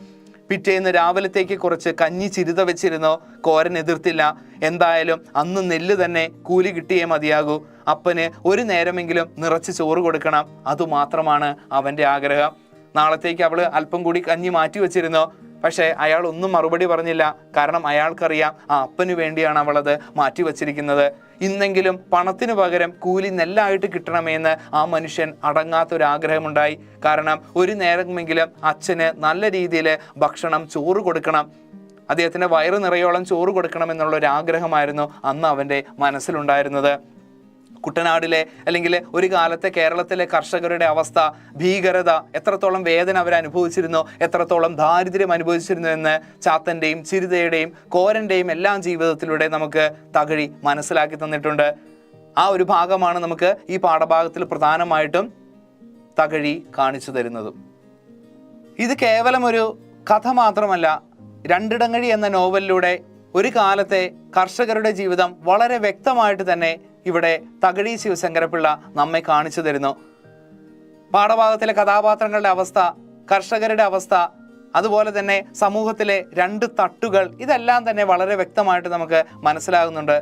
പിറ്റേന്ന് രാവിലത്തേക്ക് കുറച്ച് കഞ്ഞി ചിരുത വെച്ചിരുന്നു. കോരൻ എതിർത്തില്ല. എന്തായാലും അന്ന് നെല്ല് തന്നെ കൂലി കിട്ടിയേ മതിയാകൂ. അപ്പന് ഒരു നേരമെങ്കിലും നിറച്ച് ചോറ് കൊടുക്കണം, അതുമാത്രമാണ് അവൻ്റെ ആഗ്രഹം. നാളത്തേക്ക് അവൾ അല്പം കൂടി കഞ്ഞി മാറ്റി വെച്ചിരുന്നു. പക്ഷേ അയാൾ ഒന്നും മറുപടി പറഞ്ഞില്ല. കാരണം അയാൾക്കറിയാം ആ അപ്പന് വേണ്ടിയാണ് അവളത് മാറ്റി വച്ചിരിക്കുന്നത്. ഇന്നെങ്കിലും പണത്തിന് പകരം കൂലി നെല്ലായിട്ട് കിട്ടണമെന്ന് ആ മനുഷ്യൻ അടങ്ങാത്തൊരാഗ്രഹമുണ്ടായി. കാരണം ഒരു നേരമെങ്കിലും അച്ഛന് നല്ല രീതിയിൽ ഭക്ഷണം ചോറ് കൊടുക്കണം, അദ്ദേഹത്തിൻ്റെ വയറ് നിറയോളം ചോറ് കൊടുക്കണമെന്നുള്ളൊരാഗ്രഹമായിരുന്നു അന്ന് അവൻ്റെ മനസ്സിലുണ്ടായിരുന്നത്. കുട്ടനാടിലെ അല്ലെങ്കിൽ ഒരു കാലത്തെ കേരളത്തിലെ കർഷകരുടെ അവസ്ഥ, ഭീകരത, എത്രത്തോളം വേദന അവർ അനുഭവിച്ചിരുന്നു, എത്രത്തോളം ദാരിദ്ര്യം അനുഭവിച്ചിരുന്നു എന്ന് ചാത്തൻ്റെയും ചിരുതയുടെയും കോരൻ്റെയും എല്ലാം ജീവിതത്തിലൂടെ നമുക്ക് തകഴി മനസ്സിലാക്കി തന്നിട്ടുണ്ട്. ആ ഒരു ഭാഗമാണ് നമുക്ക് ഈ പാഠഭാഗത്തിൽ പ്രധാനമായിട്ടും തകഴി കാണിച്ചു തരുന്നതും. ഇത് കേവലം ഒരു കഥ മാത്രമല്ല. രണ്ടിടങ്ങഴി എന്ന നോവലിലൂടെ ഒരു കാലത്തെ കർഷകരുടെ ജീവിതം വളരെ വ്യക്തമായിട്ട് തന്നെ ഇവിടെ തകഴി ശിവശങ്കരപിള്ള നമ്മെ കാണിച്ചു തരുന്നു. പാഠഭാഗത്തിലെ കഥാപാത്രങ്ങളുടെ അവസ്ഥ, കർഷകരുടെ അവസ്ഥ, അതുപോലെ തന്നെ സമൂഹത്തിലെ 2 തട്ടുകൾ, ഇതെല്ലാം തന്നെ വളരെ വ്യക്തമായിട്ട് നമുക്ക് മനസ്സിലാകുന്നുണ്ട്.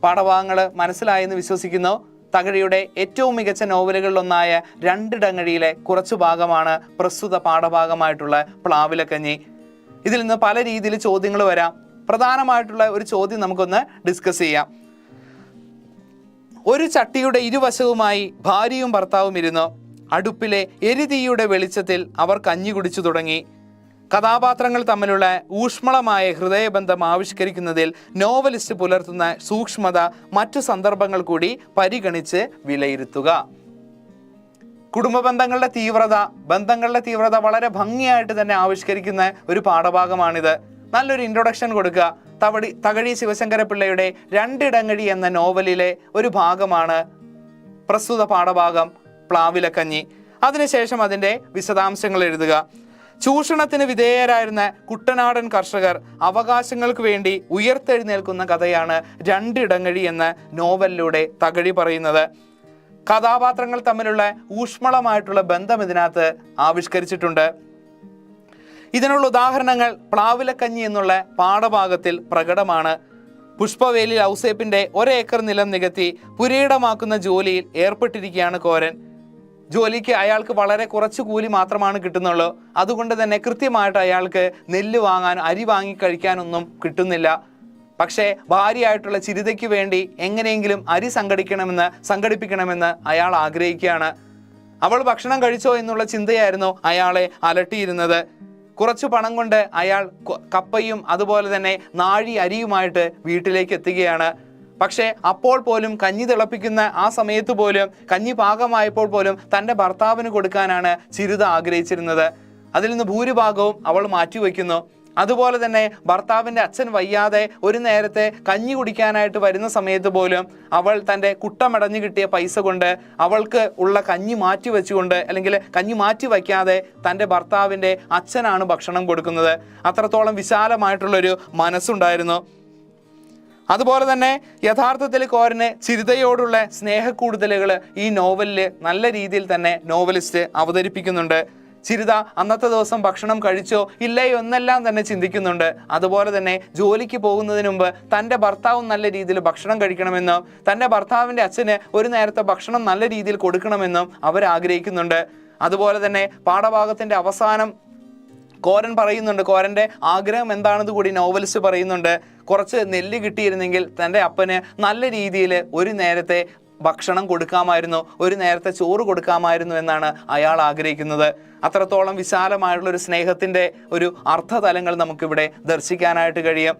പാഠഭാഗങ്ങൾ മനസ്സിലായെന്ന് വിശ്വസിക്കുന്നു. തകഴിയുടെ ഏറ്റവും മികച്ച നോവലുകളിലൊന്നായ രണ്ടിടങ്ങഴിയിലെ കുറച്ചു ഭാഗമാണ് പ്രസ്തുത പാഠഭാഗമായിട്ടുള്ള പ്ലാവിലക്കഞ്ഞി. ഇതിൽ നിന്ന് പല രീതിയിൽ ചോദ്യങ്ങൾ വരാം. പ്രധാനമായിട്ടുള്ള ഒരു ചോദ്യം നമുക്കൊന്ന് ഡിസ്കസ് ചെയ്യാം. ഒരു ചട്ടിയുടെ ഇരുവശവുമായി ഭാര്യയും ഭർത്താവും ഇരുന്നു. അടുപ്പിലെ എരിതീയുടെ വെളിച്ചത്തിൽ അവർ കഞ്ഞി കുടിച്ചു തുടങ്ങി. കഥാപാത്രങ്ങൾ തമ്മിലുള്ള ഊഷ്മളമായ ഹൃദയബന്ധം ആവിഷ്കരിക്കുന്നതിൽ നോവലിസ്റ്റ് പുലർത്തുന്ന സൂക്ഷ്മത മറ്റു സന്ദർഭങ്ങൾ കൂടി പരിഗണിച്ച് വിലയിരുത്തുക. കുടുംബ ബന്ധങ്ങളുടെ തീവ്രത വളരെ ഭംഗിയായിട്ട് തന്നെ ആവിഷ്കരിക്കുന്ന ഒരു പാഠഭാഗമാണിത്. നല്ലൊരു ഇൻട്രൊഡക്ഷൻ കൊടുക്കുക. തകഴി ശിവശങ്കരപിള്ളയുടെ രണ്ടിടങ്ങഴി എന്ന നോവലിലെ ഒരു ഭാഗമാണ് പ്രസ്തുത പാഠഭാഗം പ്ലാവിലക്കഞ്ഞി. അതിനുശേഷം അതിൻ്റെ വിശദാംശങ്ങൾ എഴുതുക. ചൂഷണത്തിന് വിധേയരായിരുന്ന കുട്ടനാടൻ കർഷകർ അവകാശങ്ങൾക്ക് വേണ്ടി ഉയർത്തെഴുന്നേൽക്കുന്ന കഥയാണ് രണ്ടിടങ്ങഴി എന്ന നോവലിലൂടെ തകഴി പറയുന്നത്. കഥാപാത്രങ്ങൾ തമ്മിലുള്ള ഊഷ്മളമായിട്ടുള്ള ബന്ധം ഇതിനകത്ത് ആവിഷ്കരിച്ചിട്ടുണ്ട്. ഇതിനുള്ള ഉദാഹരണങ്ങൾ പ്ലാവിലക്കഞ്ഞി എന്നുള്ള പാഠഭാഗത്തിൽ പ്രകടമാണ്. പുഷ്പവേലിൽ ഔസേപ്പിന്റെ 1 ഏക്കർ നിലം നികത്തി പുരയിടമാക്കുന്ന ജോലിയിൽ ഏർപ്പെട്ടിരിക്കുകയാണ് കോരൻ. ജോലിക്ക് അയാൾക്ക് വളരെ കുറച്ച് കൂലി മാത്രമാണ് കിട്ടുന്നുള്ളൂ. അതുകൊണ്ട് തന്നെ കൃത്യമായിട്ട് അയാൾക്ക് നെല്ല് വാങ്ങാൻ, അരി വാങ്ങി കഴിക്കാനൊന്നും കിട്ടുന്നില്ല. പക്ഷേ ഭാര്യയായിട്ടുള്ള ചിരിതയ്ക്ക് വേണ്ടി എങ്ങനെയെങ്കിലും അരി സംഘടിപ്പിക്കണമെന്ന് അയാൾ ആഗ്രഹിക്കുകയാണ്. അവൾ ഭക്ഷണം കഴിച്ചോ എന്നുള്ള ചിന്തയായിരുന്നു അയാളെ അലട്ടിയിരുന്നത്. കുറച്ചു പണം കൊണ്ട് അയാൾ കപ്പയും അതുപോലെ തന്നെ നാഴി അരിയുമായിട്ട് വീട്ടിലേക്ക് എത്തുകയാണ്. പക്ഷേ അപ്പോൾ പോലും കഞ്ഞി തിളപ്പിക്കുന്ന ആ സമയത്ത് പോലും, കഞ്ഞി പാകമായപ്പോൾ പോലും തൻ്റെ ഭർത്താവിന് കൊടുക്കാനാണ് ചിരിത ആഗ്രഹിച്ചിരുന്നത്. അതിൽ നിന്ന് ഭൂരിഭാഗവും അവൾ മാറ്റിവെക്കുന്നു. അതുപോലെ തന്നെ ഭർത്താവിൻ്റെ അച്ഛൻ വയ്യാതെ ഒരു നേരത്തെ കഞ്ഞി കുടിക്കാനായിട്ട് വരുന്ന സമയത്ത് പോലും അവൾ തൻ്റെ കുട്ടമടഞ്ഞു കിട്ടിയ പൈസ കൊണ്ട് അവൾക്ക് ഉള്ള കഞ്ഞി മാറ്റി വെച്ചുകൊണ്ട്, അല്ലെങ്കിൽ കഞ്ഞി മാറ്റി വയ്ക്കാതെ തൻ്റെ ഭർത്താവിൻ്റെ അച്ഛനാണ് ഭക്ഷണം കൊടുക്കുന്നത്. അത്രത്തോളം വിശാലമായിട്ടുള്ളൊരു മനസ്സുണ്ടായിരുന്നു. അതുപോലെ തന്നെ യഥാർത്ഥത്തിൽ കോരന് ചിരിതയോടുള്ള സ്നേഹക്കൂടുതലുകൾ ഈ നോവലിൽ നല്ല രീതിയിൽ തന്നെ നോവലിസ്റ്റ് അവതരിപ്പിക്കുന്നുണ്ട്. ചിരിത അന്നത്തെ ദിവസം ഭക്ഷണം കഴിച്ചോ ഇല്ലയോ എന്നെല്ലാം തന്നെ ചിന്തിക്കുന്നുണ്ട്. അതുപോലെ തന്നെ ജോലിക്ക് പോകുന്നതിന് മുമ്പ് തൻ്റെ ഭർത്താവും നല്ല രീതിയിൽ ഭക്ഷണം കഴിക്കണമെന്നും തൻ്റെ ഭർത്താവിൻ്റെ അച്ഛന് ഒരു നേരത്തെ ഭക്ഷണം നല്ല രീതിയിൽ കൊടുക്കണമെന്നും അവർ ആഗ്രഹിക്കുന്നുണ്ട്. അതുപോലെ തന്നെ പാഠഭാഗത്തിൻ്റെ അവസാനം കോരൻ പറയുന്നുണ്ട്, കോരൻ്റെ ആഗ്രഹം എന്താണെന്ന് കൂടി നോവലിസ്റ്റ് പറയുന്നുണ്ട്. കുറച്ച് നെല്ല് കിട്ടിയിരുന്നെങ്കിൽ തൻ്റെ അപ്പന് നല്ല രീതിയിൽ ഒരു നേരത്തെ ഭക്ഷണം കൊടുക്കാമായിരുന്നു, ഒരു നേരത്തെ ചോറ് കൊടുക്കാമായിരുന്നു എന്നാണ് അയാൾ ആഗ്രഹിക്കുന്നത്. അത്രത്തോളം വിശാലമായിട്ടുള്ളൊരു സ്നേഹത്തിൻ്റെ ഒരു അർത്ഥതലങ്ങൾ നമുക്കിവിടെ ദർശിക്കാനായിട്ട് കഴിയും.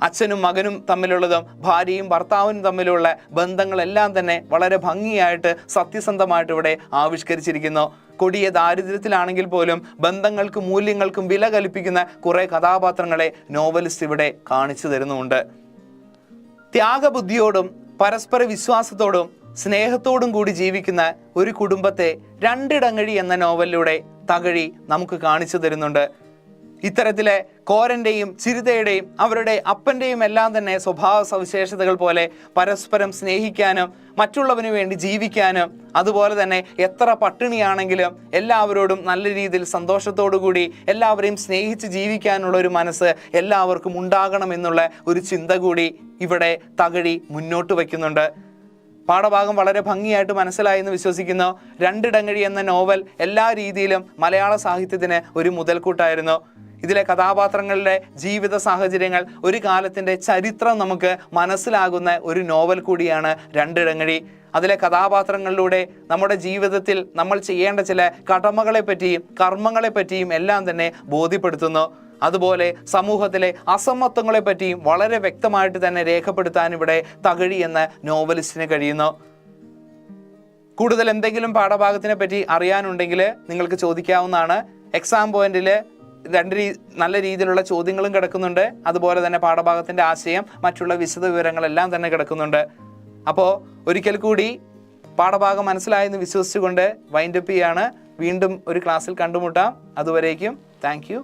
അച്ഛനും മകനും തമ്മിലുള്ളതും ഭാര്യയും ഭർത്താവിനും തമ്മിലുള്ള ബന്ധങ്ങളെല്ലാം തന്നെ വളരെ ഭംഗിയായിട്ട് സത്യസന്ധമായിട്ട് ഇവിടെ ആവിഷ്കരിച്ചിരിക്കുന്നു. കൊടിയ ദാരിദ്ര്യത്തിലാണെങ്കിൽ പോലും ബന്ധങ്ങൾക്കും മൂല്യങ്ങൾക്കും വില കൽപ്പിക്കുന്ന കുറേ കഥാപാത്രങ്ങളെ നോവലിസ്റ്റ് ഇവിടെ കാണിച്ചു തരുന്നുമുണ്ട്. ത്യാഗബുദ്ധിയോടും പരസ്പര വിശ്വാസത്തോടും സ്നേഹത്തോടും കൂടി ജീവിക്കുന്ന ഒരു കുടുംബത്തെ രണ്ടിടങ്ങഴി എന്ന നോവലിലൂടെ തകഴി നമുക്ക് കാണിച്ചു തരുന്നുണ്ട്. ഇത്തരത്തിലെ കോരൻ്റെയും ചിരിതയുടെയും അവരുടെ അപ്പൻ്റെയും എല്ലാം തന്നെ സ്വഭാവ സവിശേഷതകൾ പോലെ പരസ്പരം സ്നേഹിക്കാനും മറ്റുള്ളവന് വേണ്ടി ജീവിക്കാനും, അതുപോലെ തന്നെ എത്ര പട്ടിണിയാണെങ്കിലും എല്ലാവരോടും നല്ല രീതിയിൽ സന്തോഷത്തോടു കൂടി എല്ലാവരെയും സ്നേഹിച്ച് ജീവിക്കാനുള്ള ഒരു മനസ്സ് എല്ലാവർക്കും ഉണ്ടാകണമെന്നുള്ള ഒരു ചിന്ത കൂടി ഇവിടെ തകഴി മുന്നോട്ട് വയ്ക്കുന്നുണ്ട്. പാഠഭാഗം വളരെ ഭംഗിയായിട്ട് മനസ്സിലായി എന്ന് വിശ്വസിക്കുന്നു. രണ്ടിടങ്ങഴി എന്ന നോവൽ എല്ലാ രീതിയിലും മലയാള സാഹിത്യത്തിന് ഒരു മുതൽക്കൂട്ടായിരുന്നു. ഇതിലെ കഥാപാത്രങ്ങളുടെ ജീവിത സാഹചര്യങ്ങൾ, ഒരു കാലത്തിൻ്റെ ചരിത്രം നമുക്ക് മനസ്സിലാകുന്ന ഒരു നോവൽ കൂടിയാണ് രണ്ടിടങ്ങഴി. അതിലെ കഥാപാത്രങ്ങളിലൂടെ നമ്മുടെ ജീവിതത്തിൽ നമ്മൾ ചെയ്യേണ്ട ചില കടമകളെ പറ്റിയും കർമ്മങ്ങളെ പറ്റിയും എല്ലാം തന്നെ ബോധ്യപ്പെടുത്തുന്നു. അതുപോലെ സമൂഹത്തിലെ അസമത്വങ്ങളെ പറ്റിയും വളരെ വ്യക്തമായിട്ട് തന്നെ രേഖപ്പെടുത്താൻ ഇവിടെ തകഴി എന്ന നോവലിസ്റ്റിന് കഴിയുന്നു. കൂടുതൽ എന്തെങ്കിലും പാഠഭാഗത്തിനെ പറ്റി അറിയാനുണ്ടെങ്കിൽ നിങ്ങൾക്ക് ചോദിക്കാവുന്നതാണ്. എക്സാം പോയിന്റിൽ നല്ല രീതിയിലുള്ള ചോദ്യങ്ങളും കിടക്കുന്നുണ്ട്. അതുപോലെ തന്നെ പാഠഭാഗത്തിൻ്റെ ആശയം, മറ്റുള്ള വിശദ വിവരങ്ങളെല്ലാം തന്നെ കിടക്കുന്നുണ്ട്. അപ്പോൾ ഒരിക്കൽ കൂടി പാഠഭാഗം മനസ്സിലായെന്ന് വിശ്വസിച്ചുകൊണ്ട് വൈൻഡപ്പ് ചെയ്യാണ്. വീണ്ടും ഒരു ക്ലാസ്സിൽ കണ്ടുമുട്ടാം. അതുവരേക്കും താങ്ക് യു.